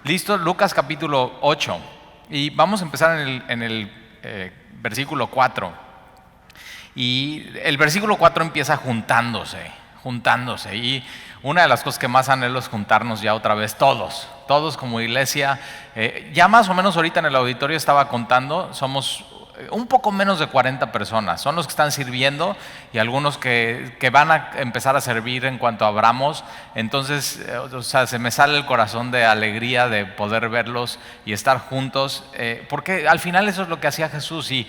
Listo, Lucas capítulo 8. Y vamos a empezar en el versículo 4. Y el versículo 4 empieza juntándose. Y una de las cosas que más anhelo es juntarnos ya otra vez todos como iglesia. Ya más o menos ahorita en el auditorio estaba contando, somos un poco menos de 40 personas. Son los que están sirviendo y algunos que van a empezar a servir en cuanto abramos. Entonces, se me sale el corazón de alegría de poder verlos y estar juntos, porque al final eso es lo que hacía Jesús. Y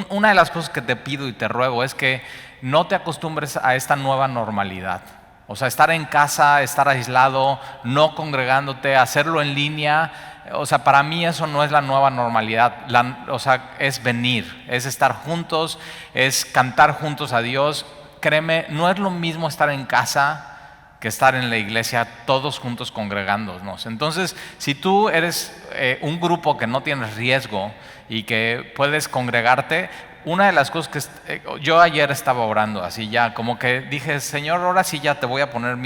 una de las cosas que te pido y te ruego es que no te acostumbres a esta nueva normalidad. O sea, estar en casa, estar aislado, no congregándote, hacerlo en línea. O sea, para mí eso no es la nueva normalidad. Es venir, es estar juntos, es cantar juntos a Dios. Créeme, no es lo mismo estar en casa que estar en la iglesia todos juntos congregándonos. Entonces, si tú eres un grupo que no tienes riesgo y que puedes congregarte, una de las cosas que yo ayer estaba orando así ya, como que dije, Señor, ahora sí ya te voy a poner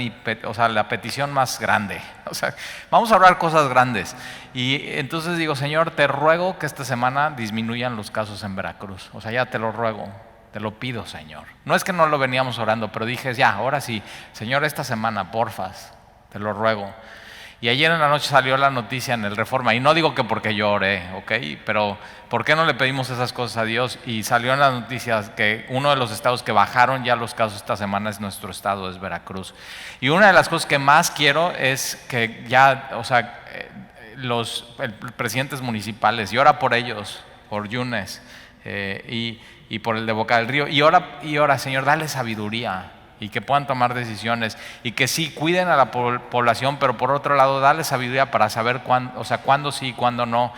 la petición más grande. O sea, vamos a orar cosas grandes. Y entonces digo, Señor, te ruego que esta semana disminuyan los casos en Veracruz. O sea, ya te lo ruego, te lo pido, Señor. No es que no lo veníamos orando, pero dije, ya, ahora sí, Señor, esta semana, porfas, te lo ruego. Y ayer en la noche salió la noticia en el Reforma, y no digo que porque yo oré, ¿ok? Pero ¿por qué no le pedimos esas cosas a Dios? Y salió en las noticias que uno de los estados que bajaron ya los casos esta semana es nuestro estado, es Veracruz. Y una de las cosas que más quiero es que ya, los presidentes municipales, y ora por ellos, por Yunes, y por el de Boca del Río, y ora, Señor, dale sabiduría y que puedan tomar decisiones y que sí cuiden a la población, pero por otro lado darle sabiduría para saber cuándo sí y cuándo no.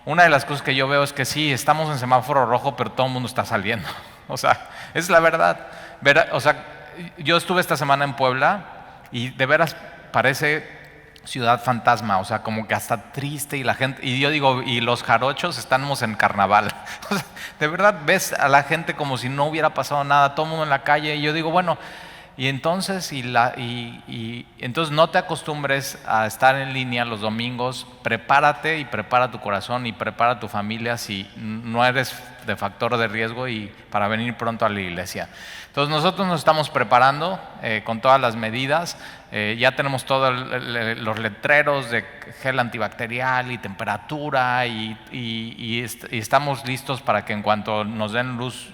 Una de las cosas que yo veo es que sí, estamos en semáforo rojo, pero todo el mundo está saliendo. O sea, es la verdad. Yo estuve esta semana en Puebla y de veras parece ciudad fantasma, o sea, como que hasta triste, y la gente, y yo digo, y los jarochos estamos en carnaval. O sea, de verdad ves a la gente como si no hubiera pasado nada, todo el mundo en la calle, y yo digo, bueno, y entonces, entonces no te acostumbres a estar en línea los domingos. Prepárate y prepara tu corazón y prepara tu familia si no eres de factor de riesgo y para venir pronto a la iglesia. Entonces nosotros nos estamos preparando con todas las medidas. Ya tenemos todos los letreros de gel antibacterial y temperatura y estamos listos para que en cuanto nos den luz,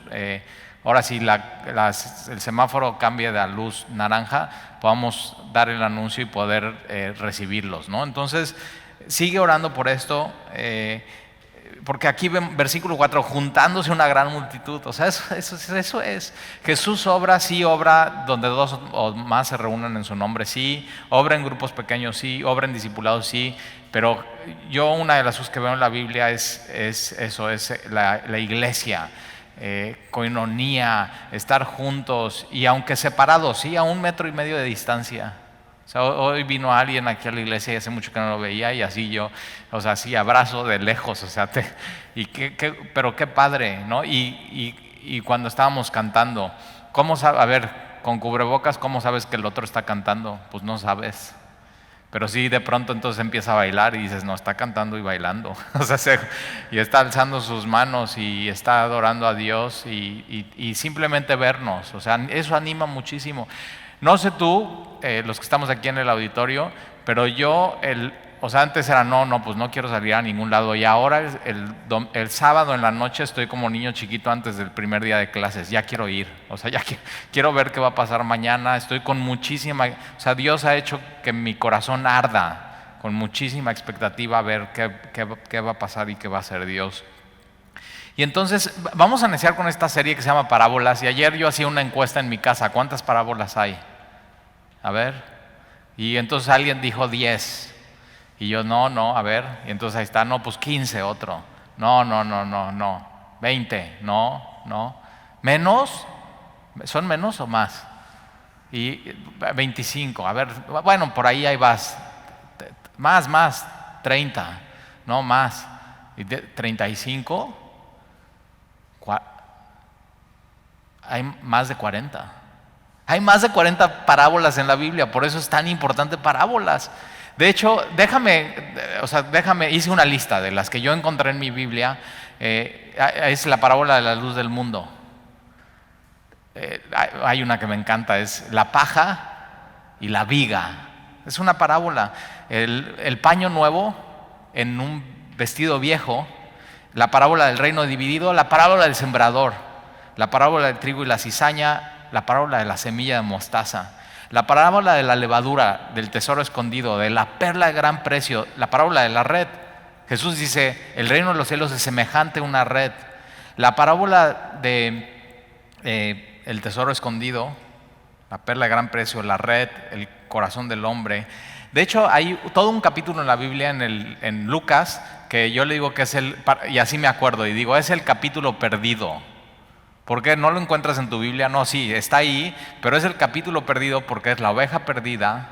ahora sí el semáforo cambie de a luz naranja, podamos dar el anuncio y poder recibirlos, ¿no? Entonces sigue orando por esto, porque aquí ven versículo 4, juntándose una gran multitud. O sea, eso es. Jesús obra, sí obra donde dos o más se reúnen en su nombre, sí. Obra en grupos pequeños, sí. Obra en discipulados, sí. Pero yo una de las cosas que veo en la Biblia es eso, es la iglesia. Coinonía, estar juntos y aunque separados, sí, a 1,5 metros de distancia. O sea, hoy vino alguien aquí a la iglesia y hace mucho que no lo veía, y así yo, o sea, así abrazo de lejos, o sea, pero qué padre, ¿no? Y cuando estábamos cantando, ¿cómo sabes? A ver, con cubrebocas, ¿cómo sabes que el otro está cantando? Pues no sabes. Pero sí, de pronto entonces empieza a bailar y dices, no, está cantando y bailando. O sea, y está alzando sus manos y está adorando a Dios y simplemente vernos. O sea, eso anima muchísimo. No sé tú, los que estamos aquí en el auditorio, pero yo, antes era pues no quiero salir a ningún lado. Y ahora el sábado en la noche estoy como niño chiquito antes del primer día de clases. Ya quiero ir, o sea, ya quiero ver qué va a pasar mañana. Estoy con muchísima, o sea, Dios ha hecho que mi corazón arda con muchísima expectativa a ver qué va a pasar y qué va a hacer Dios. Y entonces vamos a iniciar con esta serie que se llama Parábolas. Y ayer yo hacía una encuesta en mi casa, ¿cuántas parábolas hay? A ver. Y entonces alguien dijo 10. Y yo, no, a ver. Y entonces ahí está, no, pues 15 otro. No. 20, no. ¿Menos? ¿Son menos o más? Y 25, a ver, bueno, por ahí vas. Más, 30, no más. ¿Y 35? Hay más de 40. Hay más de 40 parábolas en la Biblia, por eso es tan importante parábolas. De hecho, hice una lista de las que yo encontré en mi Biblia. Es la parábola de la luz del mundo. Hay una que me encanta, es la paja y la viga. Es una parábola. El paño nuevo en un vestido viejo, la parábola del reino dividido, la parábola del sembrador, la parábola del trigo y la cizaña, la parábola de la semilla de mostaza, la parábola de la levadura, del tesoro escondido, de la perla de gran precio, la parábola de la red. Jesús dice, el reino de los cielos es semejante a una red. La parábola de el tesoro escondido, la perla de gran precio, la red, el corazón del hombre. De hecho, hay todo un capítulo en la Biblia, en Lucas, que yo le digo que es y así me acuerdo, y digo, es el capítulo perdido. ¿Por qué? ¿No lo encuentras en tu Biblia? No, sí, está ahí, pero es el capítulo perdido porque es la oveja perdida,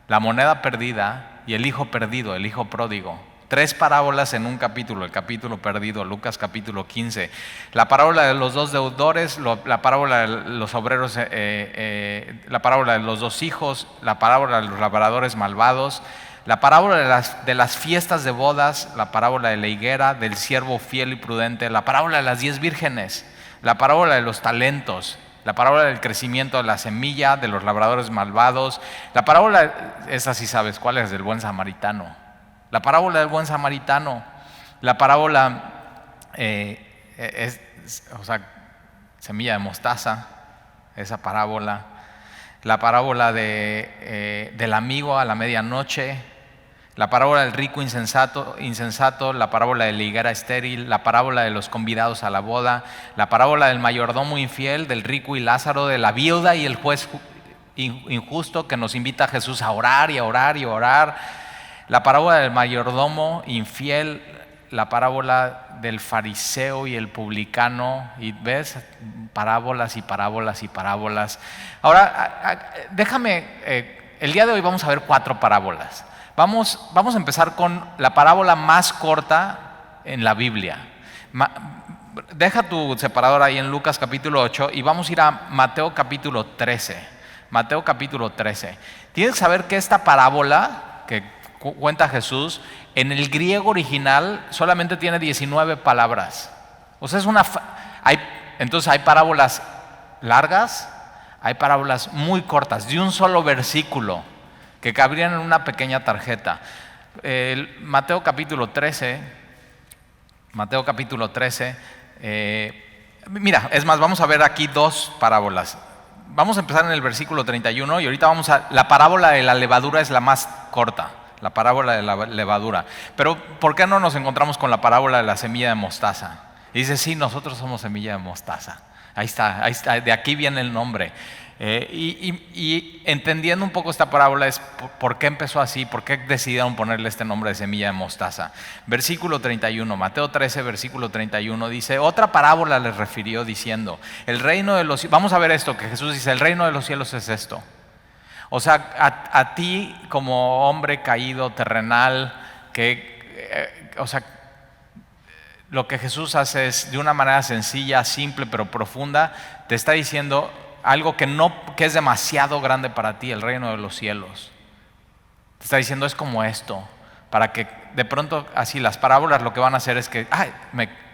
la moneda perdida y el hijo perdido, el hijo pródigo. 3 parábolas en un capítulo, el capítulo perdido, Lucas capítulo 15. La parábola de los 2 deudores, la parábola de los obreros, la parábola de los 2 hijos, la parábola de los labradores malvados, la parábola de las fiestas de bodas, la parábola de la higuera, del siervo fiel y prudente, la parábola de las 10 vírgenes, la parábola de los talentos, la parábola del crecimiento de la semilla, de los labradores malvados, la parábola, esa sí sabes cuál es, del buen samaritano. La parábola del buen samaritano, la parábola, semilla de mostaza, esa parábola, la parábola del amigo a la medianoche, la parábola del rico insensato, la parábola de la higuera estéril, la parábola de los convidados a la boda, la parábola del mayordomo infiel, del rico y Lázaro, de la viuda y el juez injusto que nos invita a Jesús a orar y a orar y a orar. La parábola del mayordomo infiel, la parábola del fariseo y el publicano, y ves, parábolas y parábolas y parábolas. Ahora, déjame, el día de hoy vamos a ver 4 parábolas. Vamos a empezar con la parábola más corta en la Biblia. Deja tu separador ahí en Lucas capítulo 8 y vamos a ir a Mateo capítulo 13. Mateo capítulo 13. Tienes que saber que esta parábola que cuenta Jesús, en el griego original solamente tiene 19 palabras. O sea, entonces hay parábolas largas, hay parábolas muy cortas, de un solo versículo, que cabrían en una pequeña tarjeta. Mateo capítulo 13, mira, es más, vamos a ver aquí 2 parábolas. Vamos a empezar en el versículo 31 y ahorita la parábola de la levadura es la más corta. La parábola de la levadura. Pero ¿por qué no nos encontramos con la parábola de la semilla de mostaza? Y dice, sí, nosotros somos semilla de mostaza. Ahí está, de aquí viene el nombre. Y entendiendo un poco esta parábola es por qué empezó así, por qué decidieron ponerle este nombre de semilla de mostaza. Versículo 31, Mateo 13, versículo 31 dice, otra parábola les refirió diciendo, el reino de los cielos, vamos a ver esto que Jesús dice, el reino de los cielos es esto. O sea, a ti como hombre caído, terrenal, lo que Jesús hace es de una manera sencilla, simple, pero profunda, te está diciendo algo que es demasiado grande para ti, el reino de los cielos. Te está diciendo es como esto, para que de pronto así las parábolas lo que van a hacer es que,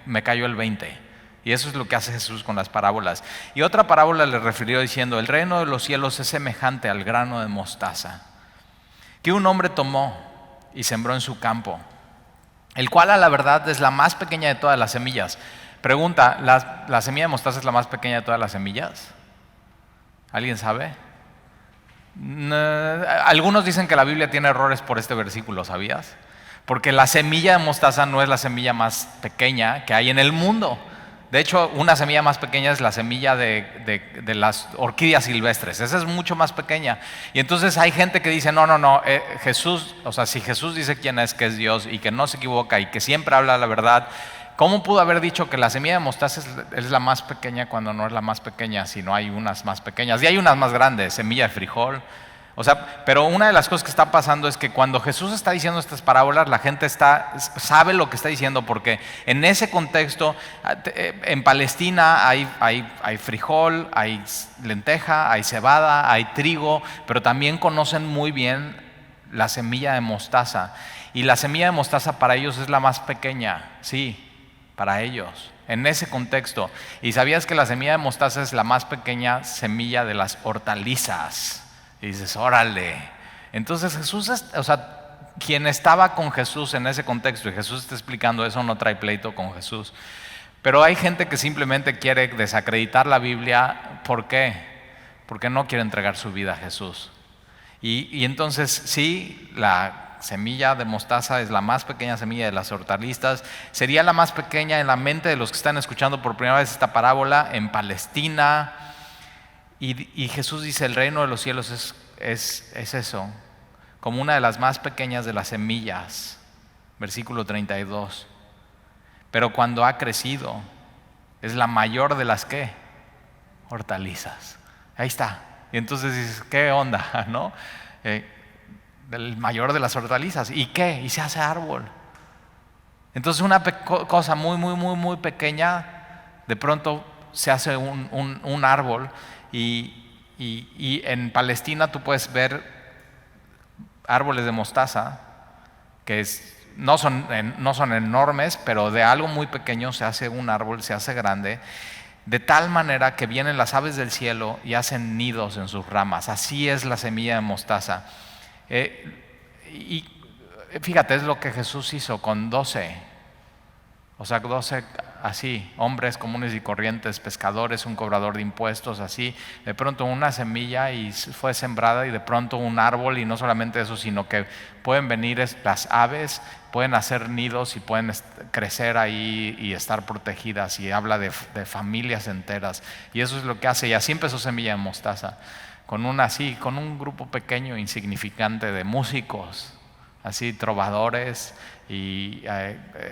me cayó el 20. Y eso es lo que hace Jesús con las parábolas. Y otra parábola le refirió diciendo, el reino de los cielos es semejante al grano de mostaza, que un hombre tomó y sembró en su campo, el cual a la verdad es la más pequeña de todas las semillas. Pregunta, ¿la semilla de mostaza es la más pequeña de todas las semillas? ¿Alguien sabe? Algunos dicen que la Biblia tiene errores por este versículo, ¿sabías? Porque la semilla de mostaza no es la semilla más pequeña que hay en el mundo. De hecho, una semilla más pequeña es la semilla de las orquídeas silvestres. Esa es mucho más pequeña. Y entonces hay gente que dice, no, Jesús, o sea, si Jesús dice quién es, que es Dios y que no se equivoca y que siempre habla la verdad, ¿cómo pudo haber dicho que la semilla de mostaza es la más pequeña cuando no es la más pequeña, si no hay unas más pequeñas? Y hay unas más grandes, semilla de frijol. O sea, pero una de las cosas que está pasando es que cuando Jesús está diciendo estas parábolas, la gente sabe lo que está diciendo, porque en ese contexto, en Palestina hay frijol, hay lenteja, hay cebada, hay trigo, pero también conocen muy bien la semilla de mostaza. Y la semilla de mostaza para ellos es la más pequeña, sí, para ellos, en ese contexto. ¿Y sabías que la semilla de mostaza es la más pequeña semilla de las hortalizas? Y dices, órale. Entonces Jesús, quien estaba con Jesús en ese contexto, y Jesús está explicando eso, no trae pleito con Jesús. Pero hay gente que simplemente quiere desacreditar la Biblia. ¿Por qué? Porque no quiere entregar su vida a Jesús. Y entonces sí, la semilla de mostaza es la más pequeña semilla de las hortalizas. Sería la más pequeña en la mente de los que están escuchando por primera vez esta parábola en Palestina. Y Jesús dice, el reino de los cielos es eso, como una de las más pequeñas de las semillas. Versículo 32. Pero cuando ha crecido, es la mayor de las ¿qué? Hortalizas. Ahí está. Y entonces dices, ¿qué onda? ¿No? El mayor de las hortalizas. ¿Y qué? Y se hace árbol. Entonces una cosa muy pequeña, de pronto se hace un árbol. Y en Palestina tú puedes ver árboles de mostaza que no son enormes, pero de algo muy pequeño se hace un árbol, se hace grande, de tal manera que vienen las aves del cielo y hacen nidos en sus ramas. Así es la semilla de mostaza. Y fíjate, es lo que Jesús hizo con 12. O sea, 12 así, hombres comunes y corrientes, pescadores, un cobrador de impuestos, así. De pronto una semilla y fue sembrada, y de pronto un árbol. Y no solamente eso, sino que pueden venir las aves, pueden hacer nidos y pueden crecer ahí y estar protegidas. Y habla de familias enteras. Y eso es lo que hace. Y así empezó Semilla de Mostaza, con un grupo pequeño, insignificante de músicos, así, trovadores, y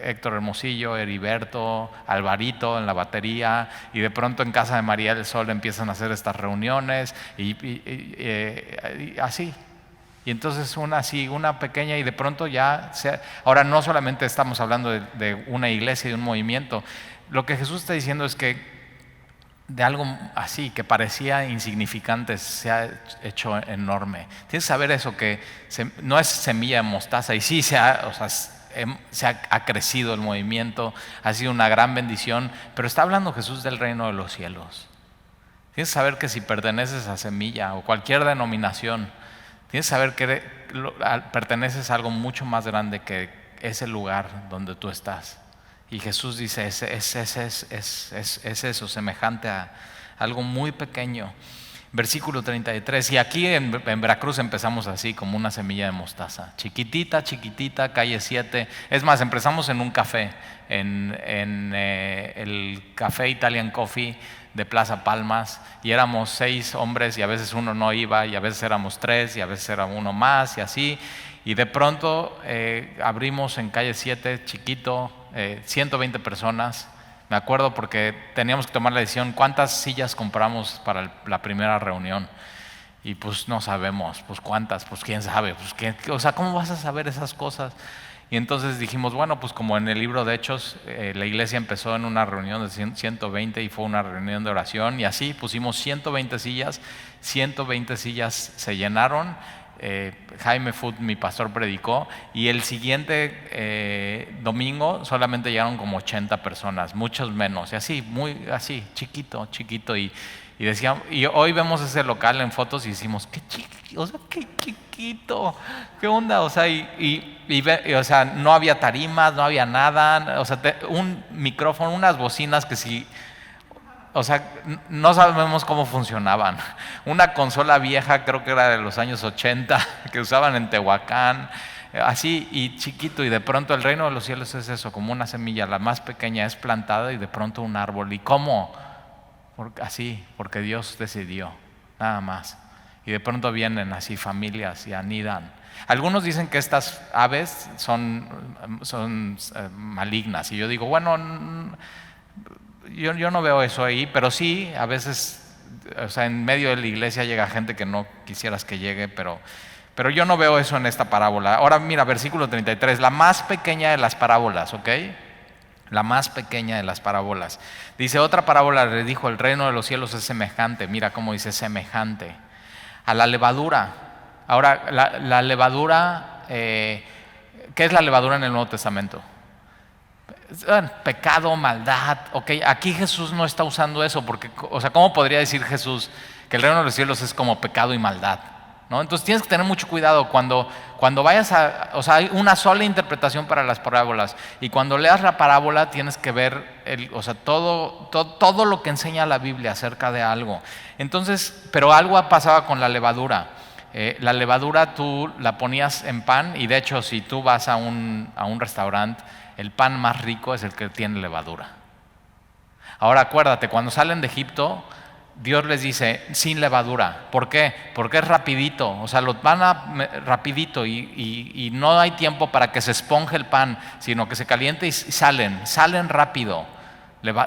Héctor Hermosillo, Heriberto, Alvarito en la batería. Y de pronto en casa de María del Sol empiezan a hacer estas reuniones y así. Y entonces una pequeña, y de pronto ahora no solamente estamos hablando de una iglesia y de un movimiento. Lo que Jesús está diciendo es que de algo así que parecía insignificante se ha hecho enorme. Tienes que saber eso, que no es semilla de mostaza. Y sí, se ha crecido el movimiento, ha sido una gran bendición, pero está hablando Jesús del reino de los cielos. Tienes que saber que si perteneces a Semilla o cualquier denominación, tienes que saber que perteneces a algo mucho más grande que ese lugar donde tú estás. Y Jesús dice, es eso, semejante a algo muy pequeño. Versículo 33. Y aquí en Veracruz empezamos así, como una semilla de mostaza, chiquitita, calle 7. Es más, empezamos en un café, en el Café Italian Coffee de Plaza Palmas, y éramos 6 hombres, y a veces uno no iba, y a veces éramos 3, y a veces era uno más, y así. Y de pronto abrimos en calle 7, chiquito, 120 personas. Me acuerdo porque teníamos que tomar la decisión, ¿cuántas sillas compramos para la primera reunión? Y pues no sabemos, pues cuántas, pues quién sabe, ¿cómo vas a saber esas cosas? Y entonces dijimos, bueno, pues como en el libro de Hechos, la iglesia empezó en una reunión de 120 y fue una reunión de oración, y así pusimos 120 sillas se llenaron. Jaime Food, mi pastor, predicó, y el siguiente domingo solamente llegaron como 80 personas, muchos menos, y así, muy así, chiquito, y decíamos, y hoy vemos ese local en fotos y decimos, qué chiquito, qué onda, o sea, o sea, no había tarimas, no había nada, o sea, un micrófono, unas bocinas que sí. O sea, no sabemos cómo funcionaban. Una consola vieja, creo que era de los años 80, que usaban en Tehuacán, así, y chiquito. Y de pronto el reino de los cielos es eso, como una semilla, la más pequeña es plantada, y de pronto un árbol. ¿Y cómo? Porque Dios decidió, nada más. Y de pronto vienen así familias y anidan. Algunos dicen que estas aves son malignas, y yo digo, bueno, yo no veo eso ahí, pero sí, a veces, o sea, en medio de la iglesia llega gente que no quisieras que llegue, pero yo no veo eso en esta parábola. Ahora mira, versículo 33, la más pequeña de las parábolas, ¿ok? La más pequeña de las parábolas. Dice, otra parábola le dijo, el reino de los cielos es semejante, mira cómo dice semejante, a la levadura Ahora, la levadura, ¿qué es la levadura en el Nuevo Testamento? Pecado, maldad. Ok, aquí Jesús no está usando eso porque, o sea, ¿cómo podría decir Jesús que el reino de los cielos es como pecado y maldad? ¿No? Entonces tienes que tener mucho cuidado cuando vayas o sea, hay una sola interpretación para las parábolas, y cuando leas la parábola tienes que ver o sea, todo lo que enseña la Biblia acerca de algo. Entonces, pero algo pasaba con la levadura. La levadura tú la ponías en pan, y de hecho si tú vas a un restaurante, el pan más rico es el que tiene levadura. Ahora acuérdate, cuando salen de Egipto, Dios les dice sin levadura. ¿Por qué? Porque es rapidito, o sea, los van rapidito y no hay tiempo para que se esponje el pan, sino que se caliente y salen rápido,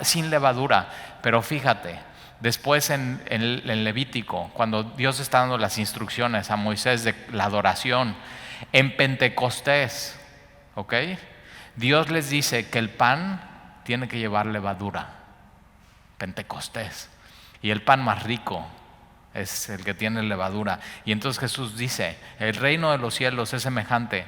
sin levadura. Pero fíjate, después en Levítico, cuando Dios está dando las instrucciones a Moisés de la adoración, en Pentecostés, ¿ok? Dios les dice que el pan tiene que llevar levadura. Pentecostés. Y el pan más rico es el que tiene levadura. Y entonces Jesús dice, el reino de los cielos es semejante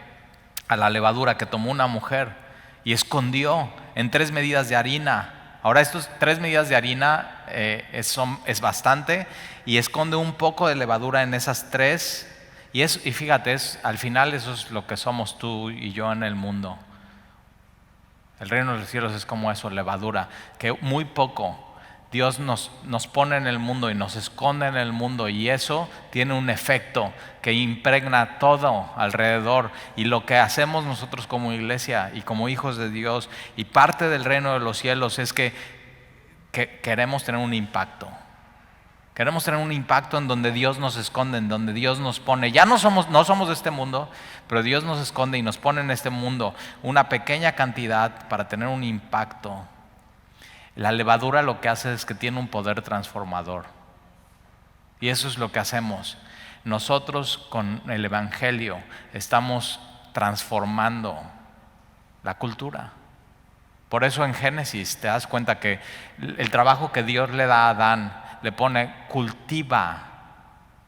a la levadura que tomó una mujer y escondió en 3 medidas de harina. Ahora, estos 3 medidas de harina es bastante, y esconde un poco de levadura en esas 3. Y fíjate, al final eso es lo que somos tú y yo en el mundo. El reino de los cielos es como eso, levadura, que muy poco Dios nos pone en el mundo y nos esconde en el mundo, y eso tiene un efecto que impregna todo alrededor. Y lo que hacemos nosotros como iglesia y como hijos de Dios y parte del reino de los cielos es que queremos tener un impacto. Queremos tener un impacto en donde Dios nos esconde, en donde Dios nos pone. Ya no somos de este mundo, pero Dios nos esconde y nos pone en este mundo una pequeña cantidad para tener un impacto. La levadura lo que hace es que tiene un poder transformador. Y eso es lo que hacemos. Nosotros con el Evangelio estamos transformando la cultura. Por eso en Génesis te das cuenta que el trabajo que Dios le da a Adán, le pone cultiva.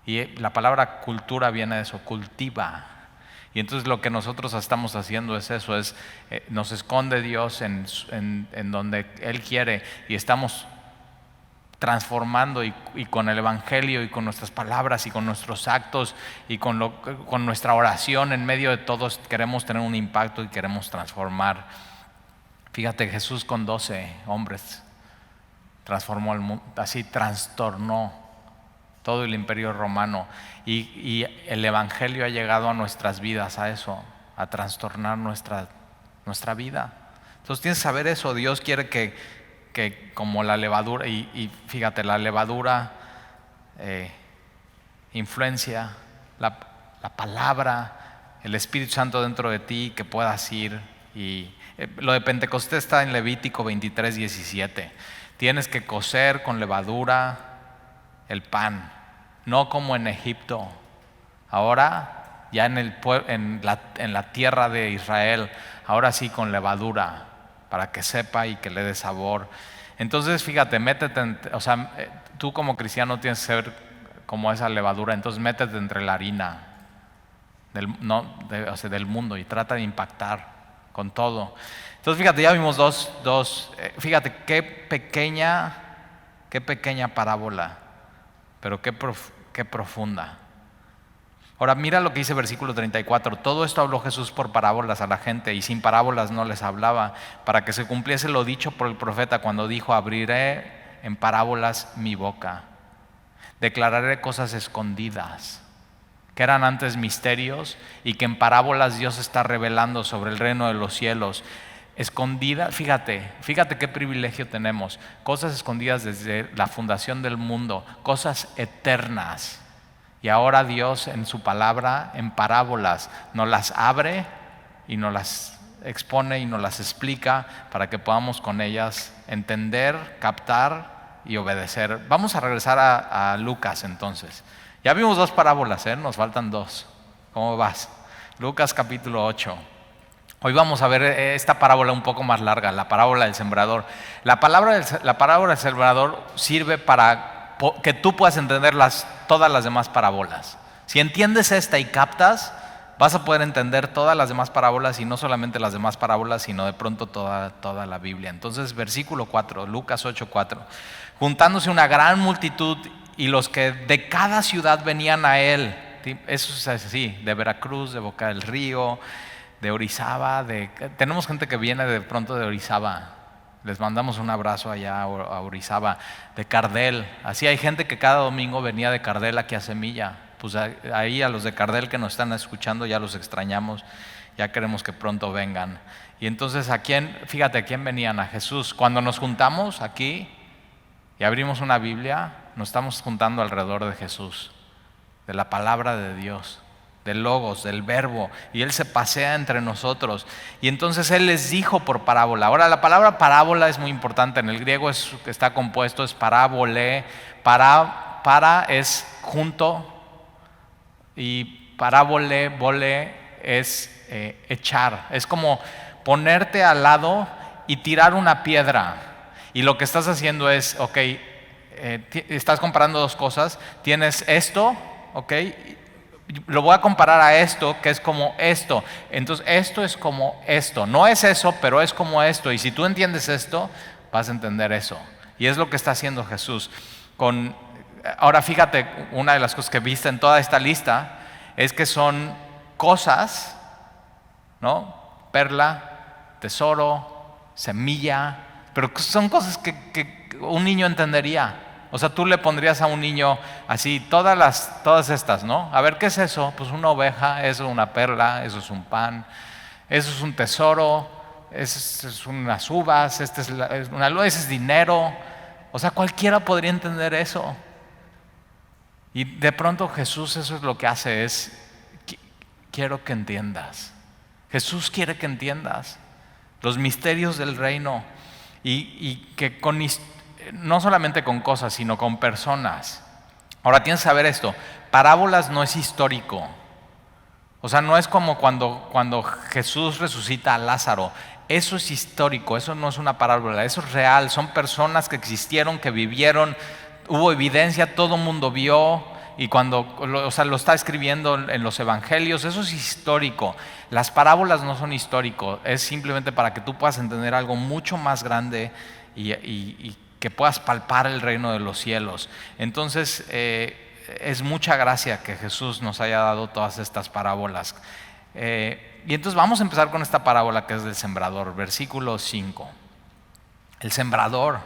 Y la palabra cultura viene de eso, cultiva. Y entonces lo que nosotros estamos haciendo es eso, nos esconde Dios en donde Él quiere, y estamos transformando y con el Evangelio y con nuestras palabras y con nuestros actos y con nuestra oración en medio de todos queremos tener un impacto y queremos transformar. Fíjate, Jesús con 12 hombres transformó el mundo, así trastornó todo el imperio romano, y el Evangelio ha llegado a nuestras vidas a eso, a trastornar nuestra vida. Entonces tienes que saber eso. Dios quiere que como la levadura, y fíjate, la levadura influencia la palabra, el Espíritu Santo dentro de ti, que puedas ir. Y lo de Pentecostés está en Levítico 23:17. Tienes que cocer con levadura el pan, no como en Egipto. Ahora ya en la tierra de Israel, ahora sí con levadura, para que sepa y que le dé sabor. Entonces fíjate, métete, o sea, tú como cristiano tienes que ser como esa levadura. Entonces métete entre la harina del mundo y trata de impactar con todo. Entonces fíjate, ya vimos fíjate qué pequeña parábola, pero qué profunda. Ahora mira lo que dice versículo 34. Todo esto habló Jesús por parábolas a la gente, y sin parábolas no les hablaba, para que se cumpliese lo dicho por el profeta cuando dijo: abriré en parábolas mi boca, declararé cosas escondidas que eran antes misterios, y que en parábolas Dios está revelando sobre el reino de los cielos. Escondida, fíjate qué privilegio tenemos. Cosas escondidas desde la fundación del mundo, cosas eternas. Y ahora Dios en su palabra, en parábolas, nos las abre y nos las expone y nos las explica para que podamos con ellas entender, captar y obedecer. Vamos a regresar a Lucas entonces. Ya vimos 2 parábolas, nos faltan 2. ¿Cómo vas? Lucas capítulo 8. Hoy vamos a ver esta parábola un poco más larga, la parábola del sembrador. La parábola del sembrador sirve para que tú puedas entender todas las demás parábolas. Si entiendes esta y captas, vas a poder entender todas las demás parábolas, y no solamente las demás parábolas, sino de pronto toda la Biblia. Entonces, versículo 4, Lucas 8:4. Juntándose una gran multitud y los que de cada ciudad venían a él. Eso es así, de Veracruz, de Boca del Río, de Orizaba. Tenemos gente que viene de pronto de Orizaba. Les mandamos un abrazo allá a Orizaba, de Cardel. Así hay gente que cada domingo venía de Cardel aquí a Semilla. Pues ahí a los de Cardel que nos están escuchando ya los extrañamos, ya queremos que pronto vengan. Y entonces fíjate, ¿a quién venían? A Jesús. Cuando nos juntamos aquí y abrimos una Biblia, nos estamos juntando alrededor de Jesús, de la palabra de Dios, del logos, del verbo, y Él se pasea entre nosotros. Y entonces Él les dijo por parábola. Ahora, la palabra parábola es muy importante. En el griego está compuesto, es parábole. Para es junto, y vole es echar. Es como ponerte al lado y tirar una piedra. Y lo que estás haciendo es, ok, estás comparando dos cosas. Tienes esto, ok, lo voy a comparar a esto, que es como esto. Entonces esto es como esto. No es eso, pero es como esto. Y si tú entiendes esto, vas a entender eso. Y es lo que está haciendo Jesús. Ahora fíjate, una de las cosas que viste en toda esta lista es que son cosas, ¿no? Perla, tesoro, semilla, pero son cosas que un niño entendería. O sea, tú le pondrías a un niño así todas estas, ¿no? A ver, ¿qué es eso? Pues una oveja, eso es una perla, eso es un pan, eso es un tesoro, eso es unas uvas, ese es dinero. O sea, cualquiera podría entender eso. Y de pronto Jesús eso es lo que hace, es quiero que entiendas. Jesús quiere que entiendas los misterios del reino, y que no solamente con cosas, sino con personas. Ahora tienes que saber esto, parábolas no es histórico. O sea, no es como cuando Jesús resucita a Lázaro. Eso es histórico, eso no es una parábola, eso es real. Son personas que existieron, que vivieron, hubo evidencia, todo el mundo vio. Y lo está escribiendo en los evangelios, eso es histórico. Las parábolas no son históricos, es simplemente para que tú puedas entender algo mucho más grande y que puedas palpar el reino de los cielos. Entonces, es mucha gracia que Jesús nos haya dado todas estas parábolas. Y entonces vamos a empezar con esta parábola que es del sembrador, versículo 5. El sembrador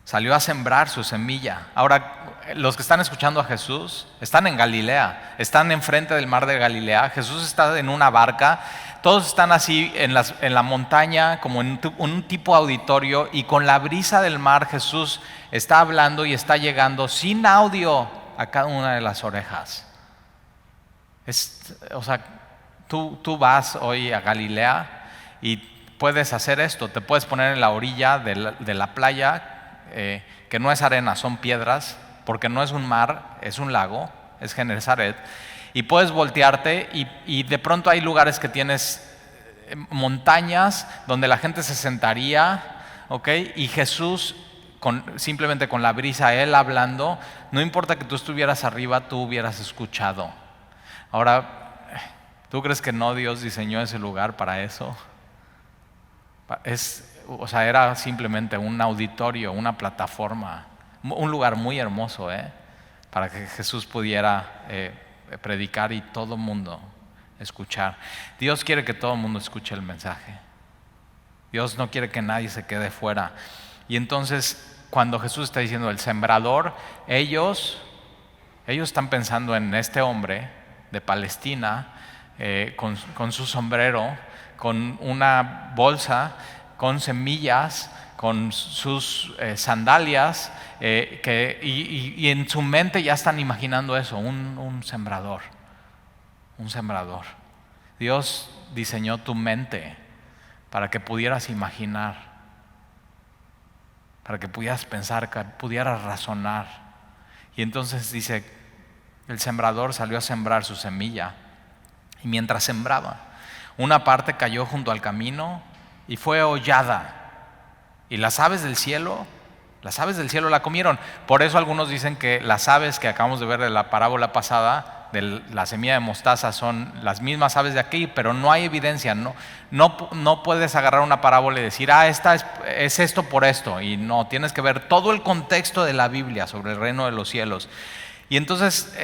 salió a sembrar su semilla. Ahora, los que están escuchando a Jesús están en Galilea, están enfrente del mar de Galilea. Jesús está en una barca, todos están así en la montaña, como en un tipo auditorio, y con la brisa del mar Jesús está hablando y está llegando sin audio a cada una de las orejas. O sea, tú vas hoy a Galilea y puedes hacer esto, te puedes poner en la orilla de la playa, que no es arena, son piedras, porque no es un mar, es un lago, es Genesaret, y puedes voltearte y de pronto hay lugares que tienes montañas donde la gente se sentaría, ¿ok? Y Jesús, simplemente con la brisa, Él hablando, no importa que tú estuvieras arriba, tú hubieras escuchado. Ahora, ¿tú crees que no Dios diseñó ese lugar para eso? O sea, era simplemente un auditorio, una plataforma, un lugar muy hermoso, para que Jesús pudiera predicar y todo el mundo escuchar. Dios quiere que todo el mundo escuche el mensaje. Dios no quiere que nadie se quede fuera. Y entonces, cuando Jesús está diciendo el sembrador, ellos están pensando en este hombre de Palestina, con su sombrero, con una bolsa, con semillas, con sus sandalias, y en su mente ya están imaginando eso, un sembrador. Un sembrador. Dios diseñó tu mente para que pudieras imaginar, para que pudieras pensar, que pudieras razonar. Y entonces dice, el sembrador salió a sembrar su semilla, y mientras sembraba, una parte cayó junto al camino y fue hollada, y las aves del cielo Las aves del cielo la comieron. Por eso algunos dicen que las aves que acabamos de ver de la parábola pasada, de la semilla de mostaza, son las mismas aves de aquí, pero no hay evidencia. No puedes agarrar una parábola y decir, esta es esto por esto. Y no, tienes que ver todo el contexto de la Biblia sobre el reino de los cielos. Y entonces,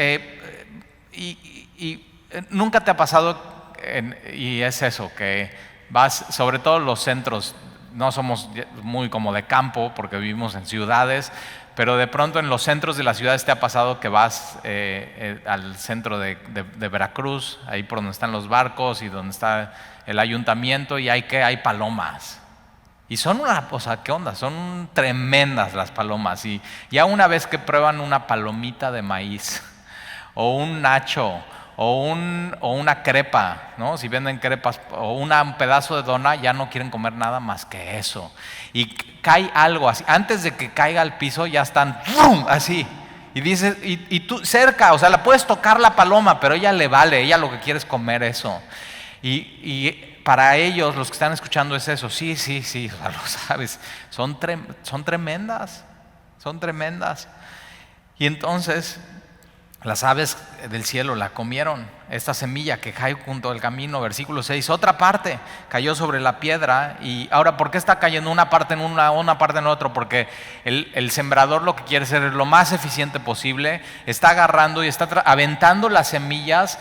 nunca te ha pasado, y es eso, que vas, sobre todo los centros, no somos muy como de campo porque vivimos en ciudades, pero de pronto en los centros de las ciudades te ha pasado que vas al centro de Veracruz, ahí por donde están los barcos y donde está el ayuntamiento, y hay palomas. Y son ¿qué onda? Son tremendas las palomas. Y ya una vez que prueban una palomita de maíz, o un nacho, o una crepa, ¿no? Si venden crepas, o un pedazo de dona, ya no quieren comer nada más que eso. Y cae algo así, antes de que caiga al piso ya están ¡brum! Así. Y dices, y tú cerca, o sea, la puedes tocar la paloma, pero ella le vale, ella lo que quiere es comer eso. Y para ellos, los que están escuchando, es eso. Sí, o sea, lo sabes, son tremendas, son tremendas. Y entonces las aves del cielo la comieron, esta semilla que cae junto al camino. Versículo 6, otra parte cayó sobre la piedra. Y ahora, ¿por qué está cayendo una parte en una parte en otro? Porque el sembrador lo que quiere ser es lo más eficiente posible, está agarrando y está aventando las semillas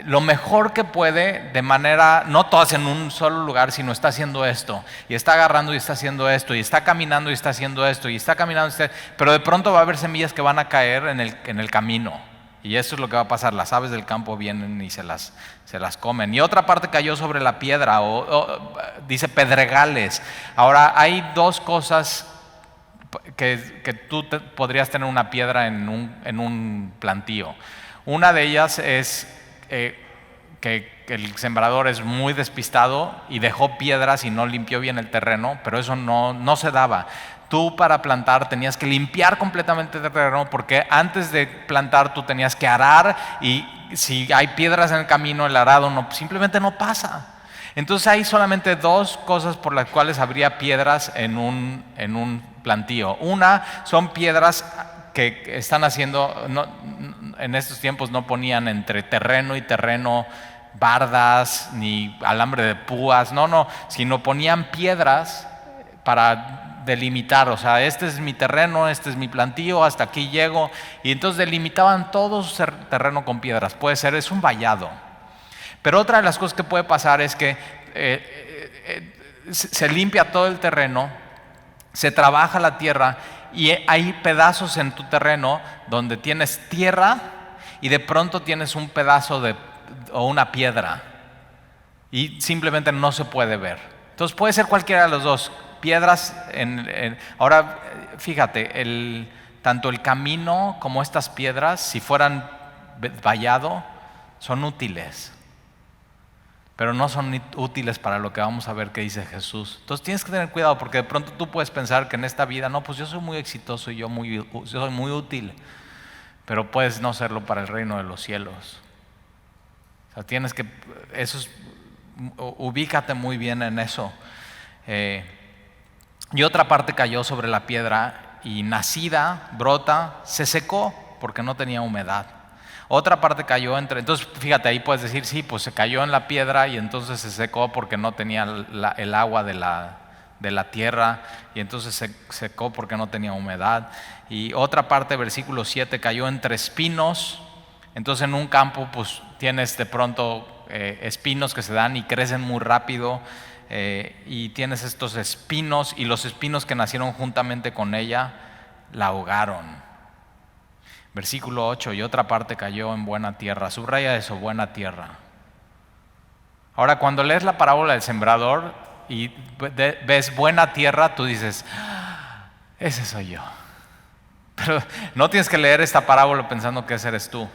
lo mejor que puede, de manera, no todas en un solo lugar, sino está haciendo esto, y está agarrando y está haciendo esto, y está caminando y está haciendo esto, y está caminando, pero de pronto va a haber semillas que van a caer en el camino. Y eso es lo que va a pasar, las aves del campo vienen y se las comen. Y otra parte cayó sobre la piedra, dice pedregales. Ahora, hay dos cosas que tú podrías tener una piedra en un plantío. Una de ellas es que el sembrador es muy despistado y dejó piedras y no limpió bien el terreno, pero eso no se daba. Tú para plantar tenías que limpiar completamente el terreno, porque antes de plantar tú tenías que arar, y si hay piedras en el camino, el arado simplemente no pasa. Entonces hay solamente dos cosas por las cuales habría piedras en un plantío. Una son piedras que están haciendo, en estos tiempos no ponían entre terreno y terreno bardas ni alambre de púas, sino ponían piedras para delimitar. O sea, este es mi terreno, este es mi plantío, hasta aquí llego. Y entonces delimitaban todo su terreno con piedras. Es un vallado. Pero otra de las cosas que puede pasar es que se limpia todo el terreno, se trabaja la tierra, y hay pedazos en tu terreno donde tienes tierra y de pronto tienes un pedazo o una piedra, y simplemente no se puede ver. Entonces puede ser cualquiera de los dos. Piedras ahora, fíjate, tanto el camino como estas piedras, si fueran vallado, son útiles, pero no son útiles para lo que vamos a ver que dice Jesús. Entonces tienes que tener cuidado, porque de pronto tú puedes pensar que en esta vida, pues yo soy muy exitoso y yo soy muy útil, pero puedes no serlo para el reino de los cielos. O sea, ubícate muy bien en eso. Y otra parte cayó sobre la piedra, y nacida, brota, se secó porque no tenía humedad. Otra parte cayó entonces fíjate, ahí puedes decir, sí, pues se cayó en la piedra y entonces se secó porque no tenía el agua de la tierra, y entonces se secó porque no tenía humedad. Y otra parte, versículo 7, cayó entre espinos. Entonces en un campo pues tienes de pronto espinos que se dan y crecen muy rápido, y tienes estos espinos, y los espinos que nacieron juntamente con ella la ahogaron. Versículo 8, y otra parte cayó en buena tierra. Subraya eso, buena tierra. Ahora, cuando lees la parábola del sembrador y ves buena tierra, tú dices, ese soy yo. Pero no tienes que leer esta parábola pensando que ese eres tú.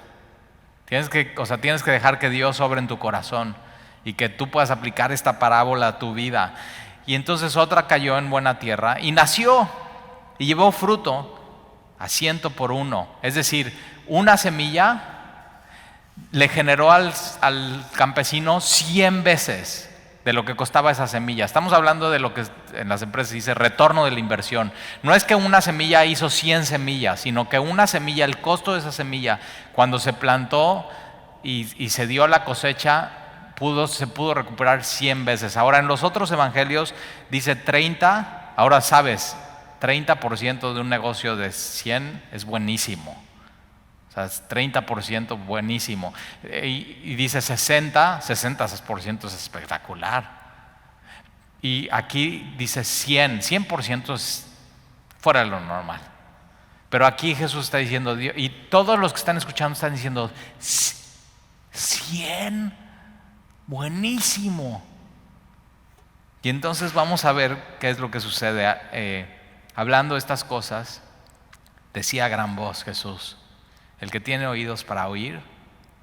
Tienes que dejar que Dios obre en tu corazón y que tú puedas aplicar esta parábola a tu vida. Y entonces otra cayó en buena tierra y nació y llevó fruto a 100 por 1. Es decir, una semilla le generó al campesino 100 veces de lo que costaba esa semilla. Estamos hablando de lo que en las empresas dice retorno de la inversión. No es que una semilla hizo 100 semillas, sino que una semilla, el costo de esa semilla, cuando se plantó y se dio la cosecha, se pudo recuperar 100 veces. Ahora en los otros evangelios dice 30, ahora sabes, 30% de un negocio de 100 es buenísimo. O sea, es 30% buenísimo. Y dice 60% es espectacular. Y aquí dice 100% es fuera de lo normal. Pero aquí Jesús está diciendo, y todos los que están escuchando están diciendo, 100, buenísimo. Y entonces vamos a ver qué es lo que sucede. Hablando estas cosas, decía a gran voz Jesús, el que tiene oídos para oír,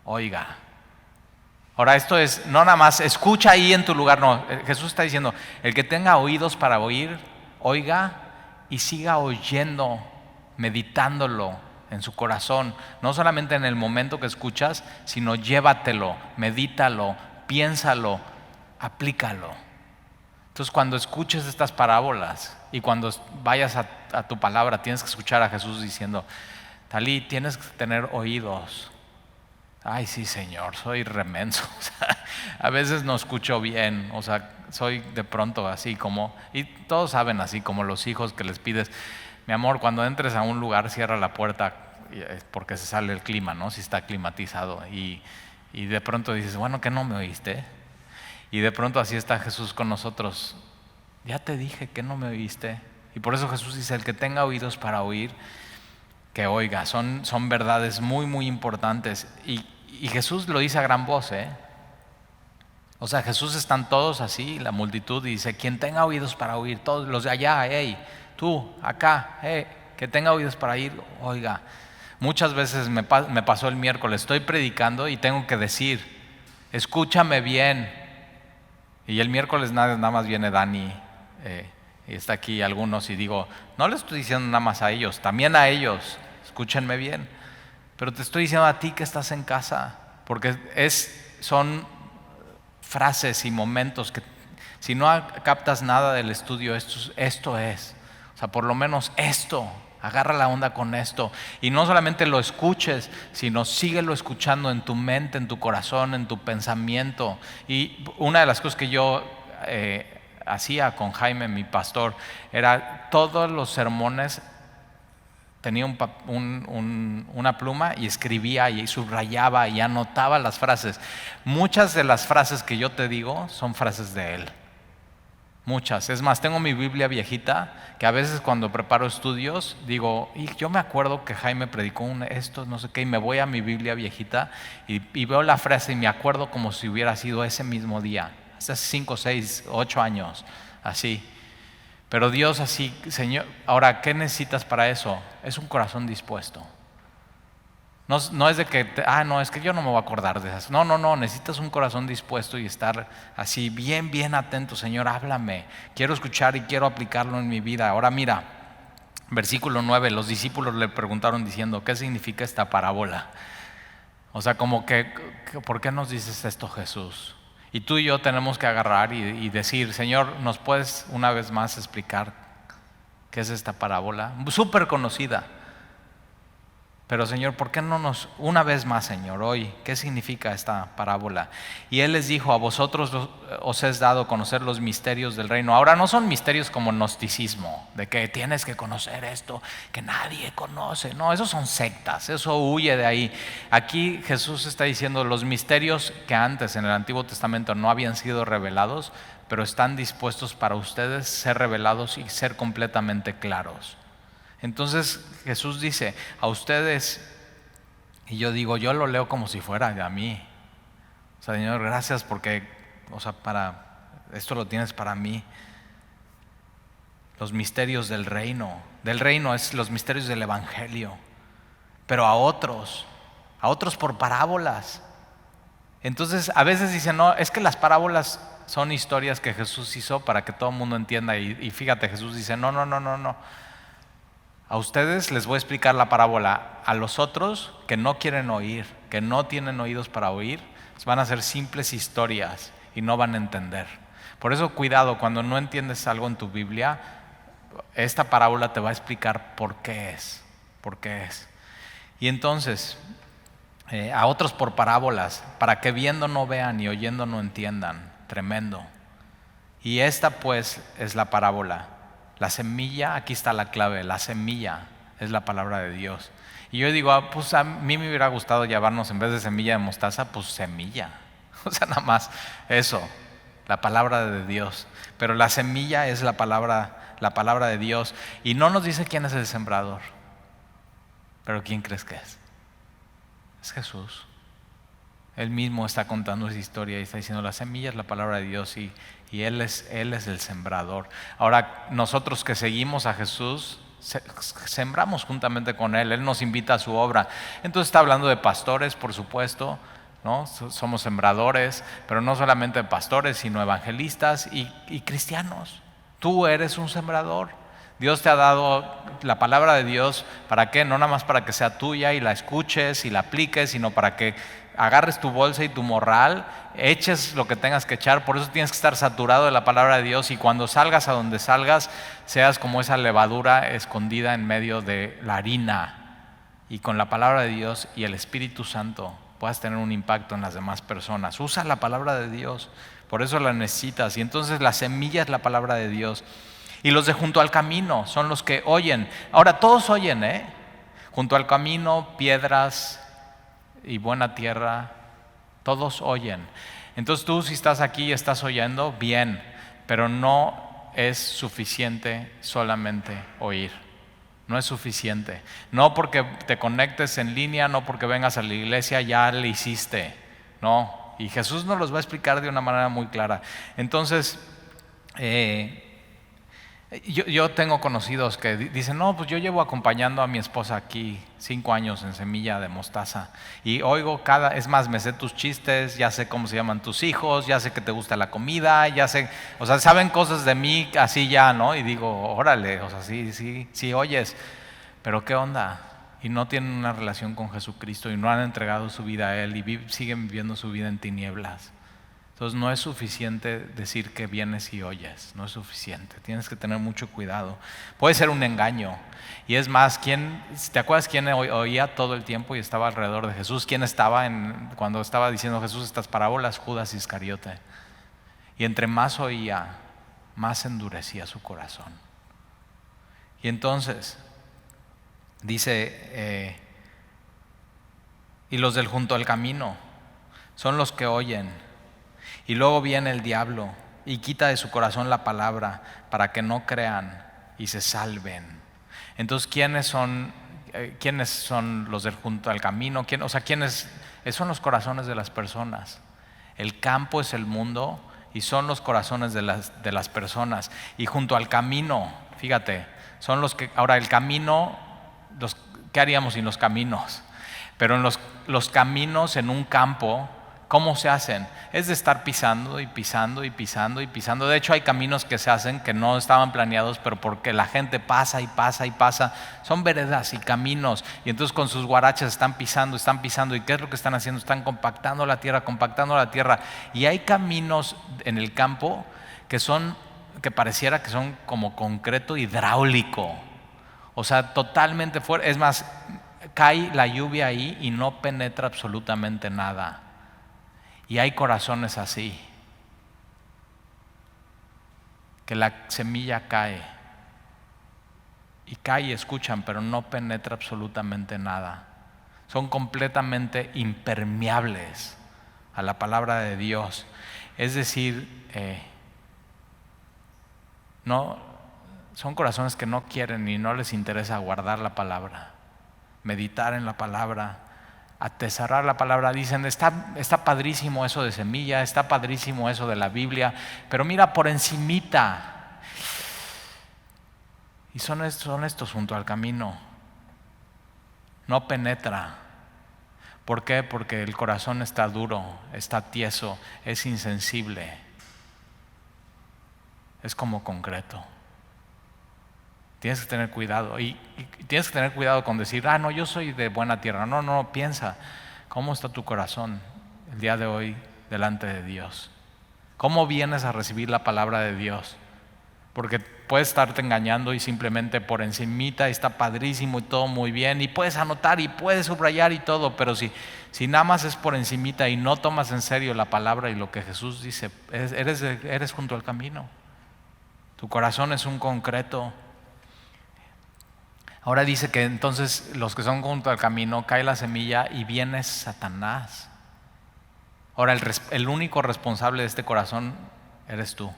oiga. Ahora esto es, no nada más, escucha ahí en tu lugar, no. Jesús está diciendo, el que tenga oídos para oír, oiga y siga oyendo, meditándolo en su corazón. No solamente en el momento que escuchas, sino llévatelo, medítalo, piénsalo, aplícalo. Entonces cuando escuches estas parábolas y cuando vayas a tu palabra, tienes que escuchar a Jesús diciendo, Talí, tienes que tener oídos. Ay, sí, Señor, soy remenso. O sea, a veces no escucho bien. O sea, soy de pronto así como, y todos saben así como los hijos que les pides, mi amor, cuando entres a un lugar cierra la puerta porque se sale el clima, ¿no? Si está climatizado. Y de pronto dices, bueno, ¿que no me oíste? Y de pronto así está Jesús con nosotros. Ya te dije que no me oíste. Y por eso Jesús dice, el que tenga oídos para oír, que oiga. Son verdades muy, muy importantes. Y Jesús lo dice a gran voz, O sea, Jesús están todos así, la multitud, y dice, quien tenga oídos para oír, todos los de allá, hey, tú, acá, que tenga oídos para oír, oiga. Muchas veces me pasó el miércoles, estoy predicando y tengo que decir, escúchame bien. Y el miércoles nada más viene Dani, y está aquí algunos, y digo, no le estoy diciendo nada más a ellos, también a ellos, escúchenme bien. Pero te estoy diciendo a ti que estás en casa, porque son frases y momentos que si no captas nada del estudio, esto es. O sea, por lo menos esto, agarra la onda con esto. Y no solamente lo escuches, sino síguelo escuchando en tu mente, en tu corazón, en tu pensamiento. Y una de las cosas que yo hacía con Jaime, mi pastor, era todos los sermones, tenía una pluma y escribía y subrayaba y anotaba las frases. Muchas de las frases que yo te digo son frases de él. Muchas. Es más, tengo mi Biblia viejita que a veces cuando preparo estudios digo, y yo me acuerdo que Jaime predicó esto, no sé qué, y me voy a mi Biblia viejita y veo la frase y me acuerdo como si hubiera sido ese mismo día, hace 5, 6, 8 años, así. Pero Dios así, Señor, ahora, ¿qué necesitas para eso? Es un corazón dispuesto. No es de que, no, es que yo no me voy a acordar de esas. No, necesitas un corazón dispuesto y estar así bien, bien atento. Señor, háblame. Quiero escuchar y quiero aplicarlo en mi vida. Ahora mira, versículo 9, los discípulos le preguntaron diciendo, ¿qué significa esta parábola? O sea, como que ¿por qué nos dices esto, Jesús? Y tú y yo tenemos que agarrar y decir, Señor, ¿nos puedes una vez más explicar qué es esta parábola? Súper conocida. Pero Señor, ¿por qué no una vez más, Señor, hoy, qué significa esta parábola? Y Él les dijo, a vosotros os es dado conocer los misterios del reino. Ahora no son misterios como gnosticismo, de que tienes que conocer esto que nadie conoce. No, esos son sectas, eso huye de ahí. Aquí Jesús está diciendo los misterios que antes en el Antiguo Testamento no habían sido revelados, pero están dispuestos para ustedes ser revelados y ser completamente claros. Entonces Jesús dice a ustedes, y yo digo, yo lo leo como si fuera a mí. O sea, Señor, gracias porque, o sea, esto lo tienes para mí. Los misterios del reino es los misterios del evangelio, pero a otros por parábolas. Entonces a veces dicen, no, es que las parábolas son historias que Jesús hizo para que todo el mundo entienda. Y fíjate, Jesús dice, no. A ustedes les voy a explicar la parábola. A los otros que no quieren oír, que no tienen oídos para oír, van a ser simples historias y no van a entender. Por eso cuidado, cuando no entiendes algo en tu Biblia, esta parábola te va a explicar por qué es. Y entonces, a otros por parábolas, para que viendo no vean y oyendo no entiendan. Tremendo. Y esta pues es la parábola. La semilla, aquí está la clave, la semilla es la palabra de Dios. Y yo digo, pues a mí me hubiera gustado llamarnos en vez de semilla de mostaza, pues semilla. O sea, nada más eso, la palabra de Dios. Pero la semilla es la palabra de Dios. Y no nos dice quién es el sembrador. Pero ¿quién crees que es? Es Jesús. Él mismo está contando esa historia y está diciendo, la semilla es la palabra de Dios y Él es el sembrador. Ahora, nosotros que seguimos a Jesús, sembramos juntamente con Él. Él nos invita a su obra. Entonces está hablando de pastores, por supuesto, ¿no? Somos sembradores, pero no solamente pastores, sino evangelistas y cristianos. Tú eres un sembrador. Dios te ha dado la palabra de Dios, ¿para qué? No nada más para que sea tuya y la escuches y la apliques, sino para que agarres tu bolsa y tu morral, eches lo que tengas que echar. Por eso tienes que estar saturado de la palabra de Dios y cuando salgas a donde salgas, seas como esa levadura escondida en medio de la harina y con la palabra de Dios y el Espíritu Santo puedas tener un impacto en las demás personas. Usa la palabra de Dios, por eso la necesitas. Y entonces la semilla es la palabra de Dios. Y los de junto al camino son los que oyen. Ahora todos oyen, junto al camino, piedras y buena tierra, todos oyen. Entonces tú si estás aquí y estás oyendo, bien, pero no es suficiente solamente oír. No es suficiente. No porque te conectes en línea, no porque vengas a la iglesia, ya le hiciste. No. Y Jesús nos los va a explicar de una manera muy clara. Entonces, yo tengo conocidos que dicen, no, pues yo llevo acompañando a mi esposa aquí 5 años en Semilla de Mostaza y oigo es más, me sé tus chistes, ya sé cómo se llaman tus hijos, ya sé que te gusta la comida, ya sé, o sea, saben cosas de mí así ya, ¿no? Y digo, órale, o sea, sí oyes, pero ¿qué onda? Y no tienen una relación con Jesucristo y no han entregado su vida a Él y siguen viviendo su vida en tinieblas. Entonces no es suficiente decir que vienes y oyes, no es suficiente, tienes que tener mucho cuidado. Puede ser un engaño. Y es más, ¿te acuerdas quién oía todo el tiempo y estaba alrededor de Jesús? ¿Quién estaba cuando estaba diciendo Jesús estas parábolas? Judas Iscariote. Y entre más oía, más endurecía su corazón. Y entonces, dice, y los del junto al camino son los que oyen. Y luego viene el diablo y quita de su corazón la palabra para que no crean y se salven. Entonces, ¿quiénes son los del junto al camino? ¿Quiénes son los corazones de las personas? El campo es el mundo y son los corazones de las personas. Y junto al camino, fíjate, son los que, ahora el camino, ¿qué haríamos sin los caminos? Pero en los caminos en un campo, ¿cómo se hacen? Es de estar pisando y pisando y pisando y pisando. De hecho, hay caminos que se hacen que no estaban planeados, pero porque la gente pasa y pasa y pasa. Son veredas y caminos. Y entonces con sus guaraches están pisando. ¿Y qué es lo que están haciendo? Están compactando la tierra. Y hay caminos en el campo que pareciera que son como concreto hidráulico. O sea, totalmente fuerte. Es más, cae la lluvia ahí y no penetra absolutamente nada. Y hay corazones así, que la semilla cae y escuchan, pero no penetra absolutamente nada. Son completamente impermeables a la palabra de Dios. Es decir, son corazones que no quieren y no les interesa guardar la palabra, meditar en la palabra, atesorar la palabra. Dicen, está padrísimo eso de semilla, está padrísimo eso de la Biblia, pero mira por encimita. Y son estos junto al camino. No penetra. ¿Por qué? Porque el corazón está duro, está tieso, es insensible. Es como concreto. Tienes que tener cuidado y tienes que tener cuidado con decir, no, yo soy de buena tierra. No, piensa, ¿cómo está tu corazón el día de hoy delante de Dios? ¿Cómo vienes a recibir la palabra de Dios? Porque puedes estarte engañando y simplemente por encimita está padrísimo y todo muy bien, y puedes anotar y puedes subrayar y todo, pero si nada más es por encimita y no tomas en serio la palabra y lo que Jesús dice, eres junto al camino. Tu corazón es un concreto. Ahora dice que entonces los que son junto al camino, cae la semilla y viene Satanás. Ahora el único responsable de este corazón eres tú.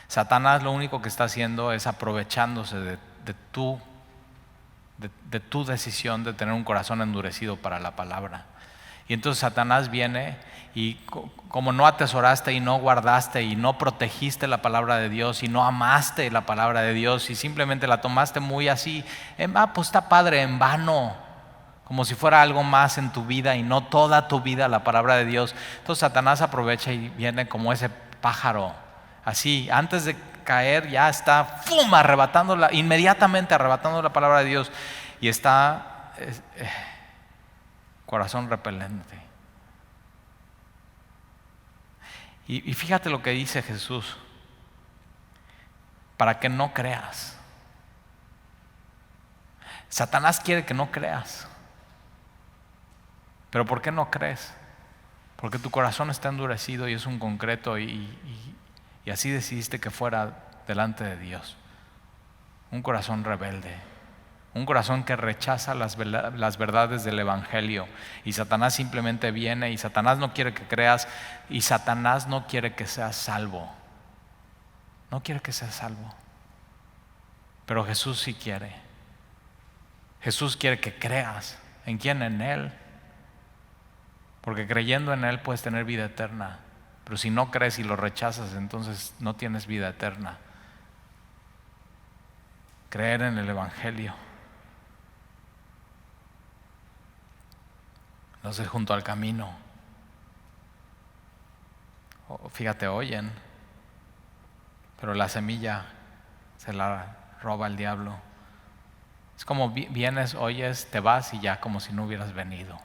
Satanás lo único que está haciendo es aprovechándose de tu decisión de tener un corazón endurecido para la palabra. Y entonces Satanás viene y como no atesoraste y no guardaste y no protegiste la palabra de Dios y no amaste la palabra de Dios y simplemente la tomaste muy así, pues está padre, en vano, como si fuera algo más en tu vida y no toda tu vida la palabra de Dios. Entonces Satanás aprovecha y viene como ese pájaro, así, antes de caer ya está inmediatamente arrebatando la palabra de Dios y está corazón repelente. Y fíjate lo que dice Jesús, para que no creas. Satanás quiere que no creas. Pero ¿por qué no crees? Porque tu corazón está endurecido y es un concreto y así decidiste que fuera delante de Dios. Un corazón rebelde, un corazón que rechaza las verdades del Evangelio, y Satanás simplemente viene y Satanás no quiere que creas y Satanás no quiere que seas salvo. No quiere que seas salvo. Pero Jesús sí quiere. Jesús quiere que creas. ¿En quién? En Él. Porque creyendo en Él puedes tener vida eterna. Pero si no crees y lo rechazas, entonces no tienes vida eterna. Creer en el Evangelio. Entonces junto al camino, fíjate, oyen, pero la semilla se la roba el diablo. Es como vienes, oyes, te vas y ya como si no hubieras venido.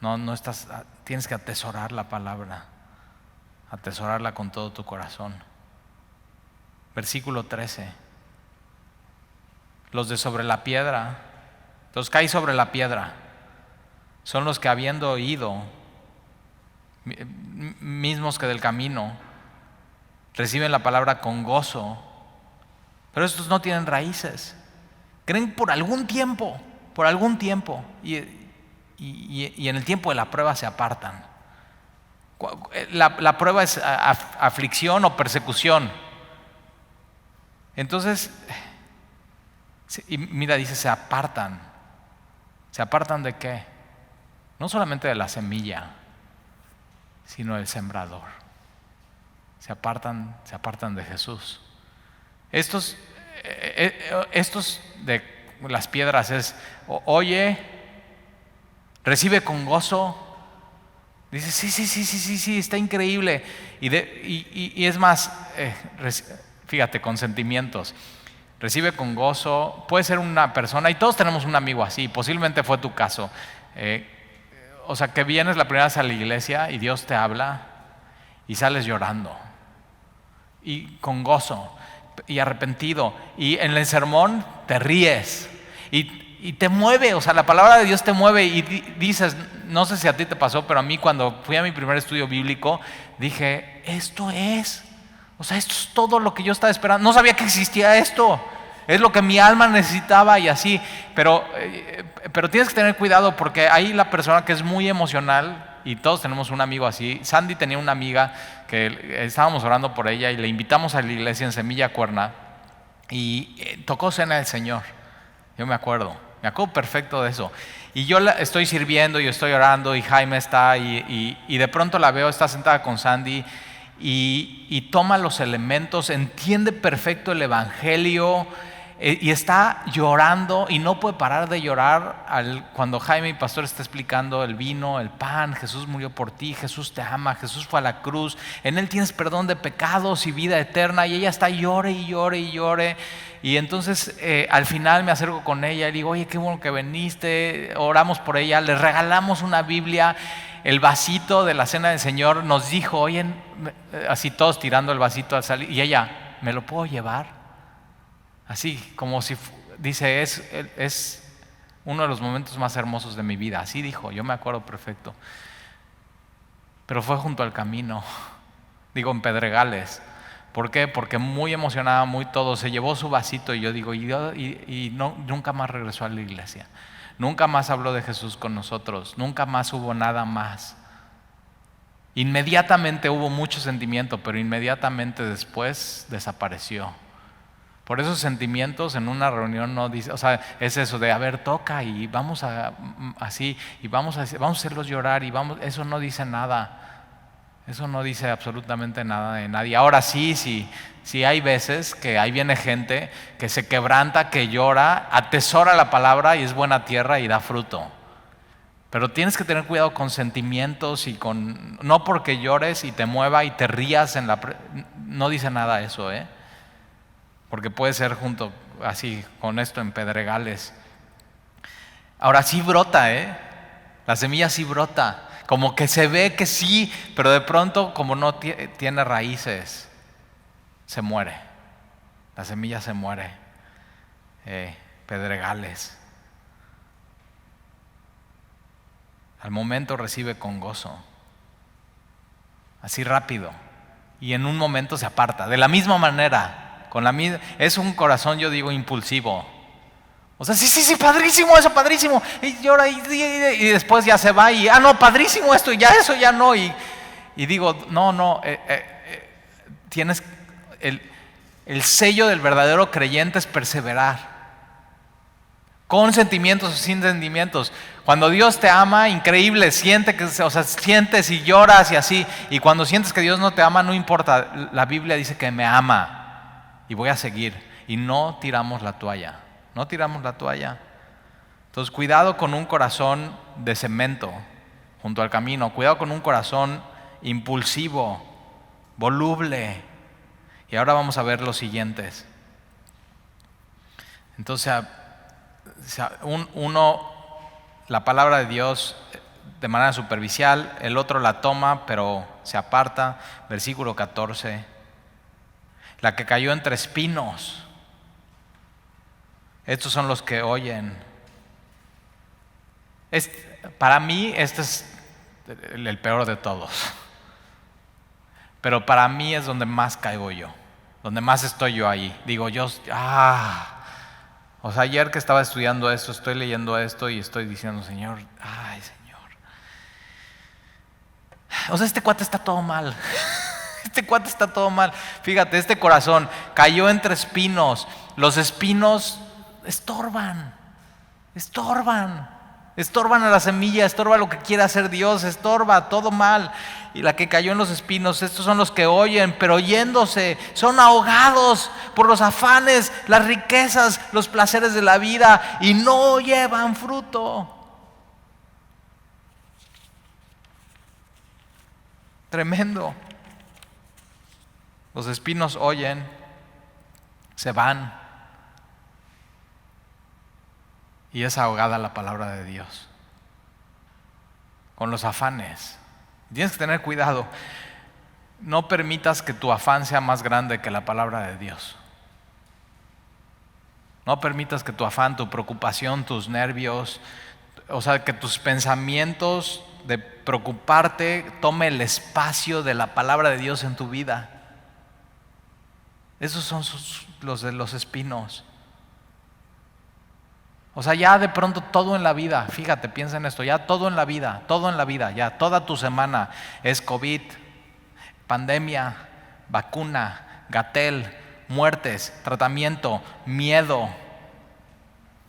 No estás, tienes que atesorar la palabra, atesorarla con todo tu corazón. Versículo 13. Los de sobre la piedra, los que hay sobre la piedra, son los que habiendo oído, mismos que del camino, reciben la palabra con gozo, pero estos no tienen raíces. Creen por algún tiempo, y en el tiempo de la prueba se apartan. La prueba es aflicción o persecución. Entonces, y mira, dice, se apartan. ¿Se apartan de qué? No solamente de la semilla, sino del sembrador. Se apartan de Jesús. Estos de las piedras es, oye, recibe con gozo. Dice, sí, está increíble. Y es más, fíjate, con sentimientos. Recibe con gozo. Puede ser una persona, y todos tenemos un amigo así, posiblemente fue tu caso. O sea, que vienes la primera vez a la iglesia y Dios te habla y sales llorando y con gozo y arrepentido, y en el sermón te ríes y te mueve, o sea, la palabra de Dios te mueve y dices, no sé si a ti te pasó, pero a mí cuando fui a mi primer estudio bíblico dije, esto es todo lo que yo estaba esperando. No sabía que existía esto. Es lo que mi alma necesitaba y así, pero tienes que tener cuidado porque hay la persona que es muy emocional, y todos tenemos un amigo así. Sandy tenía una amiga que estábamos orando por ella y le invitamos a la iglesia en Semilla Cuerna y tocó Cena del Señor. Yo me acuerdo perfecto de eso. Y yo estoy sirviendo y estoy orando y Jaime está y de pronto la veo, está sentada con Sandy y toma los elementos, entiende perfecto el Evangelio. Y está llorando y no puede parar de llorar cuando Jaime, mi pastor, está explicando el vino, el pan. Jesús murió por ti, Jesús te ama, Jesús fue a la cruz, en Él tienes perdón de pecados y vida eterna. Y ella está llore. Y entonces al final me acerco con ella y digo, oye, qué bueno que viniste. Oramos por ella, le regalamos una Biblia. el vasito de la cena del Señor, nos dijo, oye, así todos tirando el vasito al salir, y ella, ¿me lo puedo llevar? Así, como si, dice, es uno de los momentos más hermosos de mi vida. Así dijo, yo me acuerdo perfecto. Pero fue junto al camino, digo, en Pedregales. ¿Por qué? Porque muy emocionada, muy todo, se llevó su vasito y yo digo, nunca más regresó a la iglesia. Nunca más habló de Jesús con nosotros, nunca más hubo nada más. Inmediatamente hubo mucho sentimiento, pero inmediatamente después desapareció. Por esos sentimientos en una reunión no dice, o sea, es eso de, a ver, toca y vamos a así, y vamos a hacerlos llorar y eso no dice nada. Eso no dice absolutamente nada de nadie. Ahora sí hay veces que ahí viene gente que se quebranta, que llora, atesora la palabra y es buena tierra y da fruto. Pero tienes que tener cuidado con sentimientos y no porque llores y te mueva y te rías no dice nada eso, porque puede ser junto así con esto en Pedregales. Ahora sí brota, la semilla sí brota. Como que se ve que sí, pero de pronto como no tiene raíces, se muere. La semilla se muere. Pedregales. Al momento recibe con gozo. Así rápido. Y en un momento se aparta. De la misma manera. Es un corazón, yo digo, impulsivo. O sea, sí, padrísimo eso, padrísimo. Y llora y después ya se va y, no, padrísimo esto, y ya eso ya no. Y digo, no, tienes el sello del verdadero creyente es perseverar. Con sentimientos o sin sentimientos. Cuando Dios te ama, increíble, sientes y lloras y así. Y cuando sientes que Dios no te ama, no importa. La Biblia dice que me ama y voy a seguir. Y no tiramos la toalla. No tiramos la toalla. Entonces, cuidado con un corazón de cemento junto al camino. Cuidado con un corazón impulsivo, voluble. Y ahora vamos a ver los siguientes. Entonces, uno, la palabra de Dios de manera superficial, el otro la toma, pero se aparta. Versículo 14. La que cayó entre espinos. Estos son los que oyen. Para mí este es el peor de todos. Pero para mí es donde más caigo yo. Donde más estoy yo ahí. Digo, o sea, ayer que estaba estudiando esto, estoy leyendo esto y estoy diciendo, Señor, Señor. O sea, este cuate está todo mal. Este cuate está todo mal. Fíjate, este corazón cayó entre espinos. Los espinos estorban a la semilla, estorba lo que quiere hacer Dios, estorba todo mal. Y la que cayó en los espinos, estos son los que oyen, pero oyéndose son ahogados por los afanes, las riquezas, los placeres de la vida y no llevan fruto. Tremendo. Los espinos oyen, se van. Y es ahogada la palabra de Dios. Con los afanes. Tienes que tener cuidado. No permitas que tu afán sea más grande que la palabra de Dios. No permitas que tu afán, tu preocupación, tus nervios, o sea, que tus pensamientos de preocuparte tome el espacio de la palabra de Dios en tu vida. Esos son los de los espinos. O sea, ya de pronto todo en la vida, fíjate, piensa en esto, ya todo en la vida, ya toda tu semana es COVID, pandemia, vacuna, Gatell, muertes, tratamiento, miedo,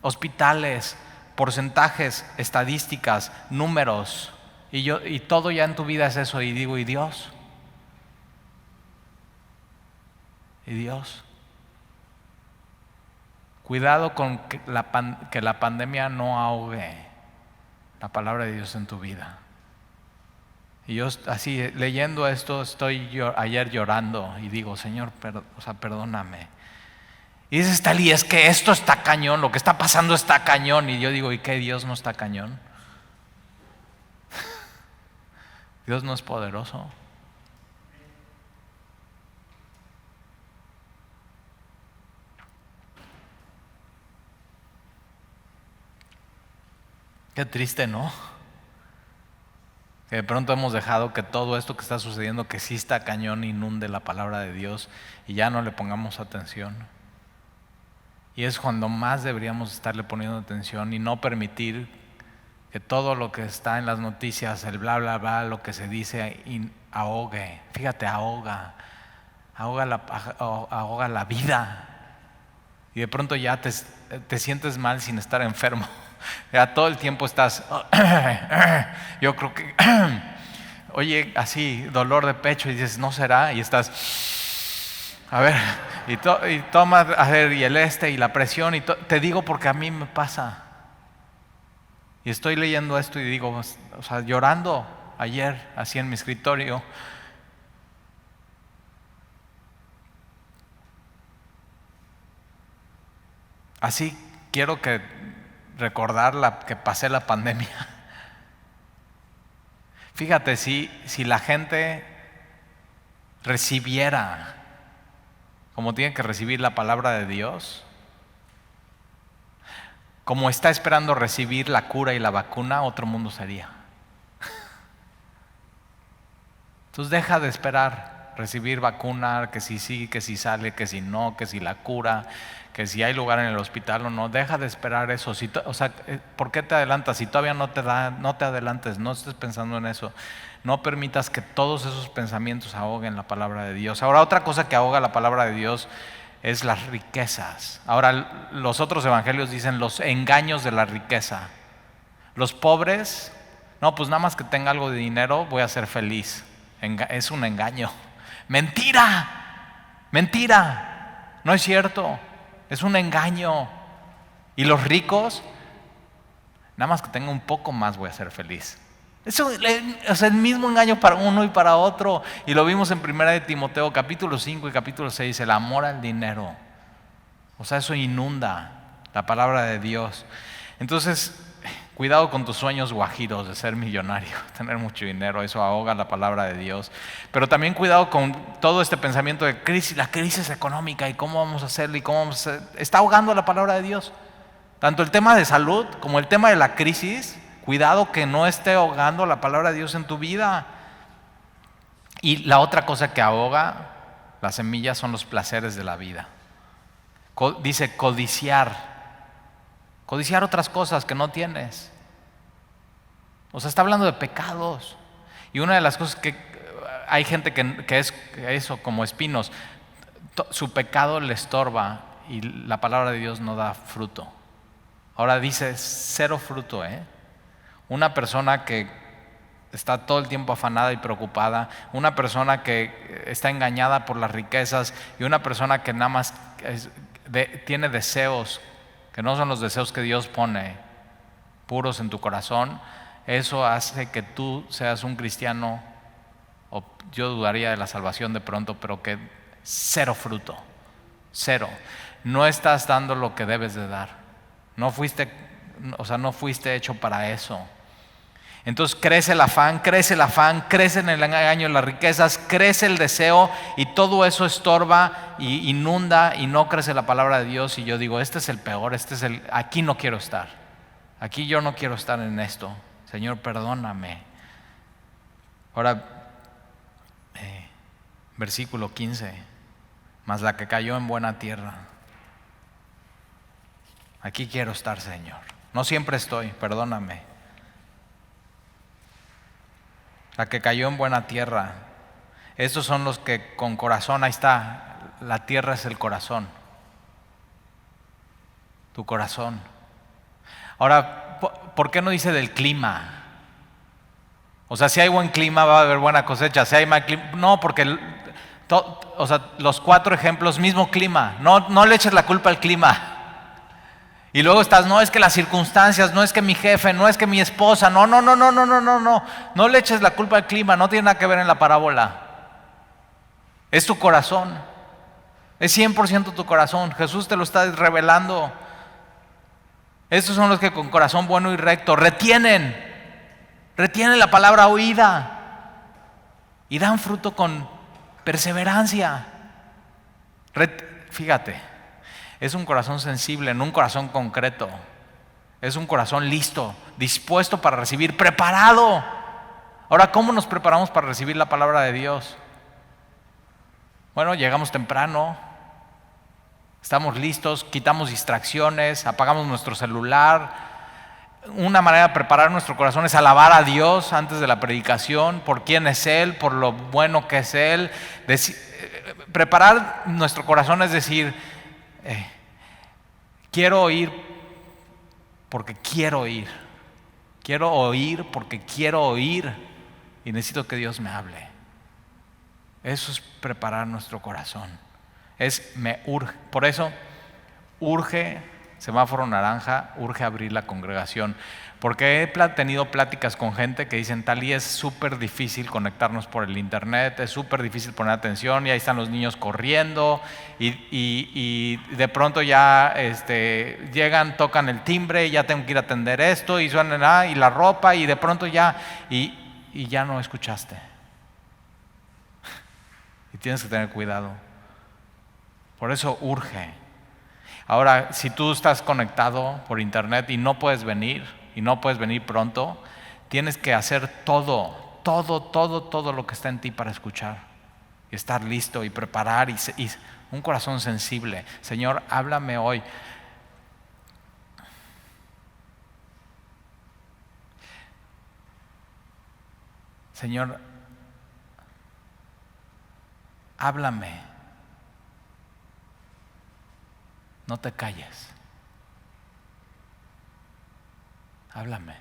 hospitales, porcentajes, estadísticas, números, y todo ya en tu vida es eso, y digo, ¿y Dios? ¿Y Dios? Cuidado con que la pandemia no ahogue la palabra de Dios en tu vida. Y yo así leyendo esto estoy ayer llorando y digo, Señor, perdóname. Y dices, Talí, es que esto está cañón, lo que está pasando está cañón. Y yo digo, ¿y qué, Dios no está cañón? Dios no es poderoso. Qué triste, ¿no? Que de pronto hemos dejado que todo esto que está sucediendo, que sí está cañón, inunde la palabra de Dios y ya no le pongamos atención. Y es cuando más deberíamos estarle poniendo atención y no permitir que todo lo que está en las noticias, el bla, bla, bla, lo que se dice, ahogue. Fíjate, ahoga la vida. Y de pronto ya te sientes mal sin estar enfermo. Ya todo el tiempo estás, yo creo que, oye, así, dolor de pecho y dices, ¿no será? Y estás, a ver, y tomas, a ver, y y la presión, te digo porque a mí me pasa. Y estoy leyendo esto y digo, o sea, llorando ayer, así en mi escritorio. Así quiero recordar que pasé la pandemia. Fíjate, si la gente recibiera como tiene que recibir la palabra de Dios, como está esperando recibir la cura y la vacuna, otro mundo sería. Entonces deja de esperar recibir vacuna, que si sí, que si sale, que si no, que si la cura, que si hay lugar en el hospital o no. Deja de esperar eso. O sea, ¿por qué te adelantas? Si todavía no te da, no te adelantes, no estés pensando en eso. No permitas que todos esos pensamientos ahoguen la palabra de Dios. Ahora, otra cosa que ahoga la palabra de Dios es las riquezas. Ahora, los otros evangelios dicen los engaños de la riqueza. Los pobres, no, pues nada más que tenga algo de dinero voy a ser feliz. Es un engaño. Mentira, mentira, no es cierto, es un engaño. Y los ricos, nada más que tenga un poco más voy a ser feliz. Eso, o sea, el mismo engaño para uno y para otro. Y lo vimos en 1 de Timoteo capítulo 5 y capítulo 6, el amor al dinero. O sea, eso inunda la palabra de Dios. Entonces, cuidado con tus sueños guajiros de ser millonario, tener mucho dinero, eso ahoga la palabra de Dios. Pero también cuidado con todo este pensamiento de crisis, la crisis económica y cómo vamos a hacerlo y cómo vamos a hacer. Está ahogando la palabra de Dios. Tanto el tema de salud como el tema de la crisis, cuidado que no esté ahogando la palabra de Dios en tu vida. Y la otra cosa que ahoga las semillas son los placeres de la vida. Dice codiciar otras cosas que no tienes. O sea, está hablando de pecados. Y una de las cosas que hay gente que es eso, como espinos, su pecado le estorba y la palabra de Dios no da fruto. Ahora dice cero fruto, Una persona que está todo el tiempo afanada y preocupada, una persona que está engañada por las riquezas y una persona que nada más tiene deseos que no son los deseos que Dios pone puros en tu corazón, eso hace que tú seas un cristiano, o yo dudaría de la salvación de pronto, pero que cero fruto, cero. No estás dando lo que debes de dar. No fuiste hecho para eso. Entonces crece el afán, crece en el engaño de las riquezas, crece el deseo y todo eso estorba y inunda y no crece la palabra de Dios. Y yo digo, este es el peor, aquí no quiero estar. Aquí yo no quiero estar en esto. Señor, perdóname. Ahora, versículo 15, mas la que cayó en buena tierra. Aquí quiero estar, Señor. No siempre estoy, perdóname. La que cayó en buena tierra. Estos son los que con corazón, ahí está, la tierra es el corazón. Tu corazón. Ahora, ¿por qué no dice del clima? O sea, si hay buen clima va a haber buena cosecha. Si hay mal clima, no, porque los 4 ejemplos, mismo clima. No le eches la culpa al clima. Y luego no es que las circunstancias, no es que mi jefe, no es que mi esposa, no le eches la culpa al clima, no tiene nada que ver en la parábola. Es tu corazón, es 100% tu corazón, Jesús te lo está revelando. Estos son los que con corazón bueno y recto retienen la palabra oída. y dan fruto con perseverancia. Fíjate, es un corazón sensible, no un corazón concreto. Es un corazón listo, dispuesto para recibir, preparado. Ahora, ¿cómo nos preparamos para recibir la palabra de Dios? Bueno, llegamos temprano, estamos listos, quitamos distracciones, apagamos nuestro celular. Una manera de preparar nuestro corazón es alabar a Dios antes de la predicación, por quién es Él, por lo bueno que es Él. Preparar nuestro corazón es decir, quiero oír porque quiero oír. Quiero oír porque quiero oír y necesito que Dios me hable. Eso es preparar nuestro corazón. Me urge. Por eso urge, semáforo naranja, urge abrir la congregación. Porque he tenido pláticas con gente que dicen, Talí, es súper difícil conectarnos por el internet, es súper difícil poner atención y ahí están los niños corriendo y de pronto ya llegan, tocan el timbre y ya tengo que ir a atender esto y suenan y la ropa y de pronto ya y ya no escuchaste. Y tienes que tener cuidado. Por eso urge. Ahora, si tú estás conectado por internet y no puedes venir pronto, tienes que hacer todo lo que está en ti para escuchar y estar listo y preparar y un corazón sensible. Señor, háblame hoy. Señor, háblame. No te calles. Háblame.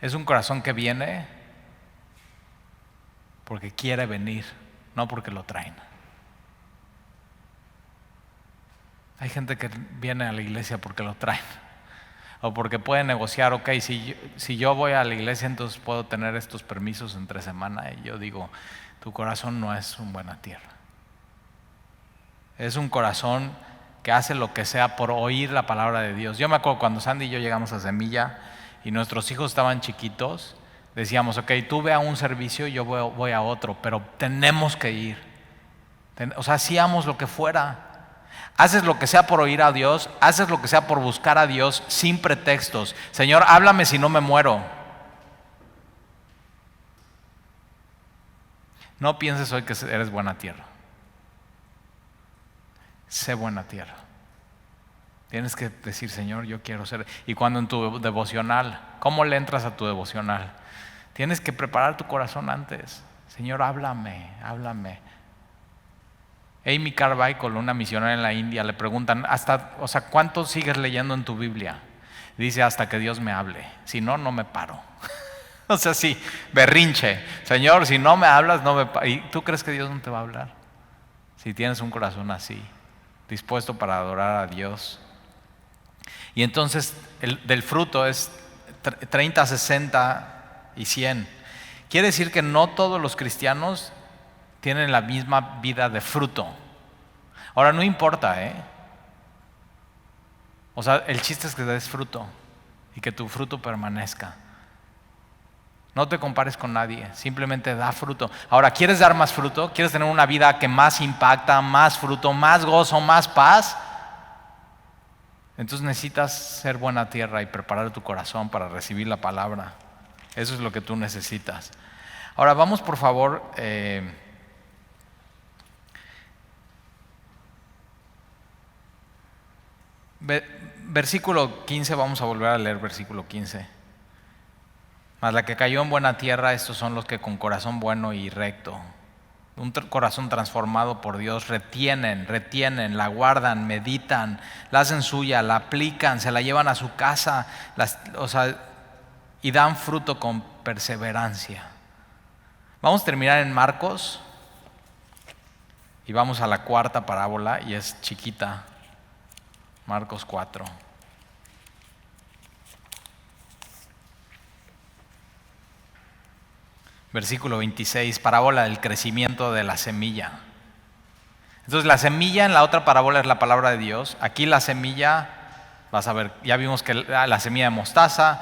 Es un corazón que viene porque quiere venir, no porque lo traen. Hay gente que viene a la iglesia porque lo traen o porque puede negociar, ok, si yo voy a la iglesia entonces puedo tener estos permisos entre semana. Y yo digo, tu corazón no es una buena tierra. Es un corazón que hace lo que sea por oír la palabra de Dios. Yo me acuerdo cuando Sandy y yo llegamos a Semilla y nuestros hijos estaban chiquitos, decíamos, ok, tú ve a un servicio y yo voy a otro, pero tenemos que ir. O sea, hacíamos lo que fuera. Haces lo que sea por oír a Dios, haces lo que sea por buscar a Dios sin pretextos. Señor, háblame si no me muero. No pienses hoy que eres buena tierra. Sé buena tierra. Tienes que decir, Señor, yo quiero ser. Y cuando en tu devocional, ¿cómo le entras a tu devocional? Tienes que preparar tu corazón antes. Señor, háblame. Amy Carmichael, una misionera en la India, le preguntan, ¿cuánto sigues leyendo en tu Biblia? Dice, hasta que Dios me hable. Si no, no me paro. O sea, sí, berrinche. Señor, si no me hablas, no me paro. ¿Y tú crees que Dios no te va a hablar? Si tienes un corazón así, dispuesto para adorar a Dios. Y entonces del fruto es 30, 60 y 100. Quiere decir que no todos los cristianos tienen la misma vida de fruto. Ahora, no importa, O sea, el chiste es que des fruto y que tu fruto permanezca. No te compares con nadie, simplemente da fruto. Ahora, ¿quieres dar más fruto? ¿Quieres tener una vida que más impacta, más fruto, más gozo, más paz? Entonces necesitas ser buena tierra y preparar tu corazón para recibir la palabra. Eso es lo que tú necesitas. Ahora vamos por favor, versículo 15, vamos a volver a leer versículo 15. Mas la que cayó en buena tierra, estos son los que con corazón bueno y recto, un corazón transformado por Dios, retienen, la guardan, meditan, la hacen suya, la aplican, se la llevan a su casa, y dan fruto con perseverancia. Vamos a terminar en Marcos y vamos a la cuarta parábola y es chiquita, Marcos 4. Versículo 26, parábola del crecimiento de la semilla. Entonces la semilla en la otra parábola es la palabra de Dios. Aquí la semilla, vas a ver, ya vimos que la semilla de mostaza,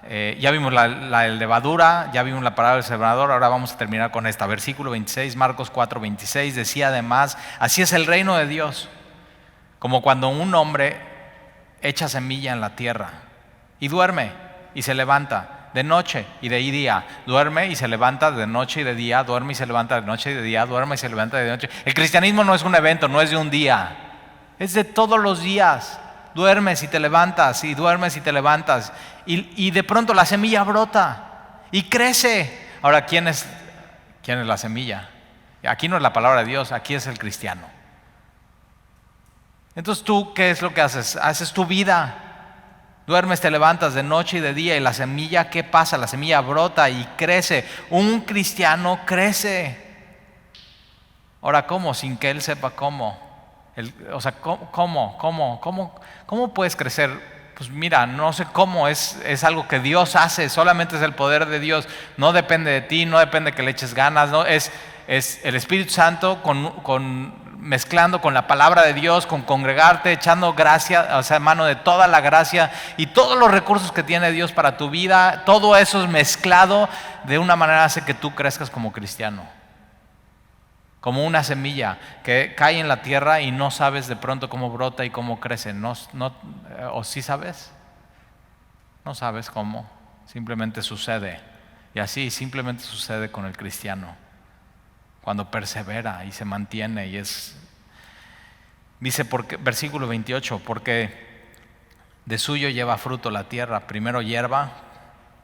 Ya vimos la levadura, ya vimos la parábola del sembrador, ahora vamos a terminar con esta. Versículo 26, Marcos 4:26, decía además: así es el reino de Dios, como cuando un hombre echa semilla en la tierra y duerme y se levanta de noche y de día, duerme y se levanta de noche y de día, duerme y se levanta de noche y de día, duerme y se levanta de noche. El cristianismo no es un evento, no es de un día, es de todos los días. Duermes y te levantas, y duermes y te levantas, y de pronto la semilla brota y crece. Ahora, ¿quién es la semilla? Aquí no es la palabra de Dios, aquí es el cristiano. Entonces, ¿tú qué es lo que haces? Haces tu vida. Duermes, te levantas de noche y de día, y la semilla, ¿qué pasa? La semilla brota y crece. Un cristiano crece. Ahora, ¿cómo? Sin que él sepa cómo. ¿Cómo puedes crecer? Pues mira, no sé cómo, es algo que Dios hace, solamente es el poder de Dios, no depende de ti, no depende de que le eches ganas, no, es el Espíritu Santo mezclando con la palabra de Dios, con congregarte, echando gracia, mano de toda la gracia y todos los recursos que tiene Dios para tu vida, todo eso es mezclado de una manera hace que tú crezcas como cristiano. Como una semilla que cae en la tierra y no sabes de pronto cómo brota y cómo crece. ¿O sí sabes? No sabes cómo, simplemente sucede. Y así simplemente sucede con el cristiano. Cuando persevera y se mantiene y dice, versículo 28, porque de suyo lleva fruto la tierra, primero hierba,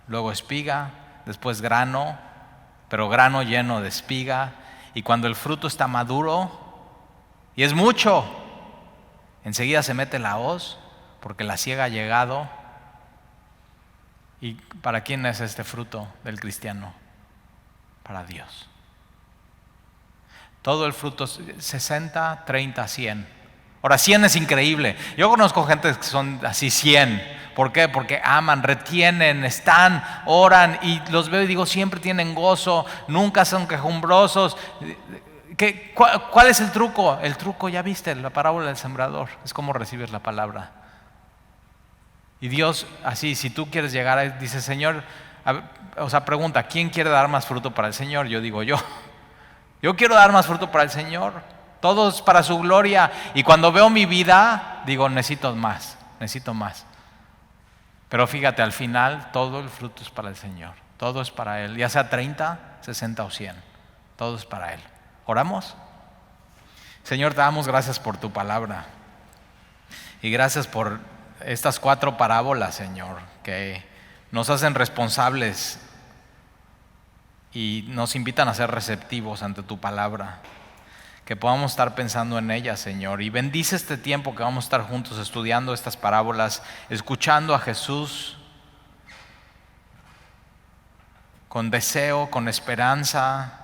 luego espiga, después grano, pero grano lleno de espiga. Y cuando el fruto está maduro, y es mucho, enseguida se mete la hoz, porque la siega ha llegado. ¿Y para quién es este fruto del cristiano? Para Dios. Todo el fruto, 60, 30, 100. Ahora, 100 es increíble. Yo conozco gente que son así 100. ¿Por qué? Porque aman, retienen, están, oran, y los veo y digo, siempre tienen gozo, nunca son quejumbrosos. ¿Cuál es el truco? El truco, ya viste, la parábola del sembrador, es cómo recibes la palabra. Y Dios, así, si tú quieres llegar, dice, Señor, pregunta, ¿quién quiere dar más fruto para el Señor? Yo digo, yo quiero dar más fruto para el Señor, todo es para su gloria. Y cuando veo mi vida, digo, necesito más. Pero fíjate, al final todo el fruto es para el Señor, todo es para Él, ya sea 30, 60 o 100, todo es para Él. ¿Oramos? Señor, te damos gracias por tu palabra y gracias por estas 4 parábolas, Señor, que nos hacen responsables y nos invitan a ser receptivos ante tu palabra. Que podamos estar pensando en ellas, Señor, y bendice este tiempo que vamos a estar juntos estudiando estas parábolas, escuchando a Jesús con deseo, con esperanza,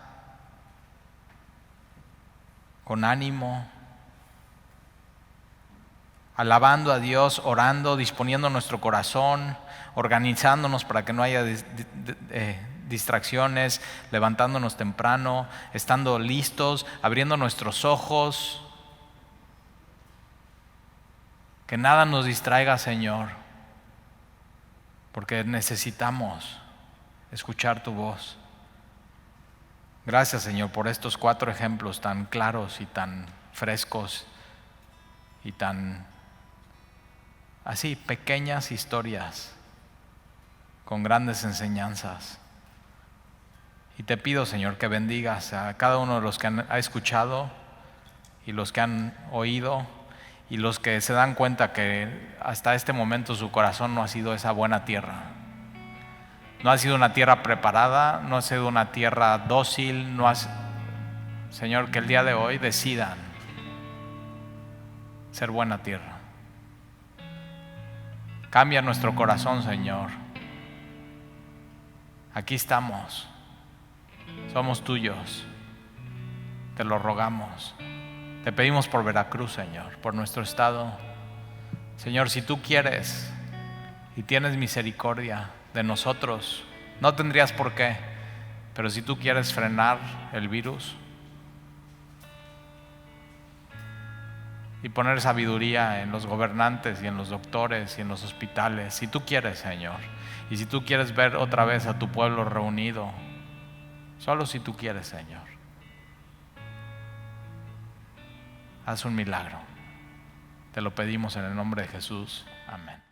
con ánimo, alabando a Dios, orando, disponiendo nuestro corazón, organizándonos para que no haya distracciones, levantándonos temprano, estando listos, abriendo nuestros ojos. Que nada nos distraiga, Señor, porque necesitamos escuchar tu voz. Gracias, Señor, por estos 4 ejemplos tan claros y tan frescos y tan así, pequeñas historias con grandes enseñanzas. Y te pido, Señor, que bendigas a cada uno de los que ha escuchado y los que han oído y los que se dan cuenta que hasta este momento su corazón no ha sido esa buena tierra. No ha sido una tierra preparada, no ha sido una tierra dócil, Señor, que el día de hoy decidan ser buena tierra. Cambia nuestro corazón, Señor. Aquí estamos. Somos tuyos, te lo rogamos. Te pedimos por Veracruz, Señor, por nuestro estado. Señor, si tú quieres y tienes misericordia de nosotros, no tendrías por qué, pero si tú quieres frenar el virus y poner sabiduría en los gobernantes y en los doctores y en los hospitales, si tú quieres, Señor. Y si tú quieres ver otra vez a tu pueblo reunido, solo si tú quieres, Señor, haz un milagro. Te lo pedimos en el nombre de Jesús. Amén.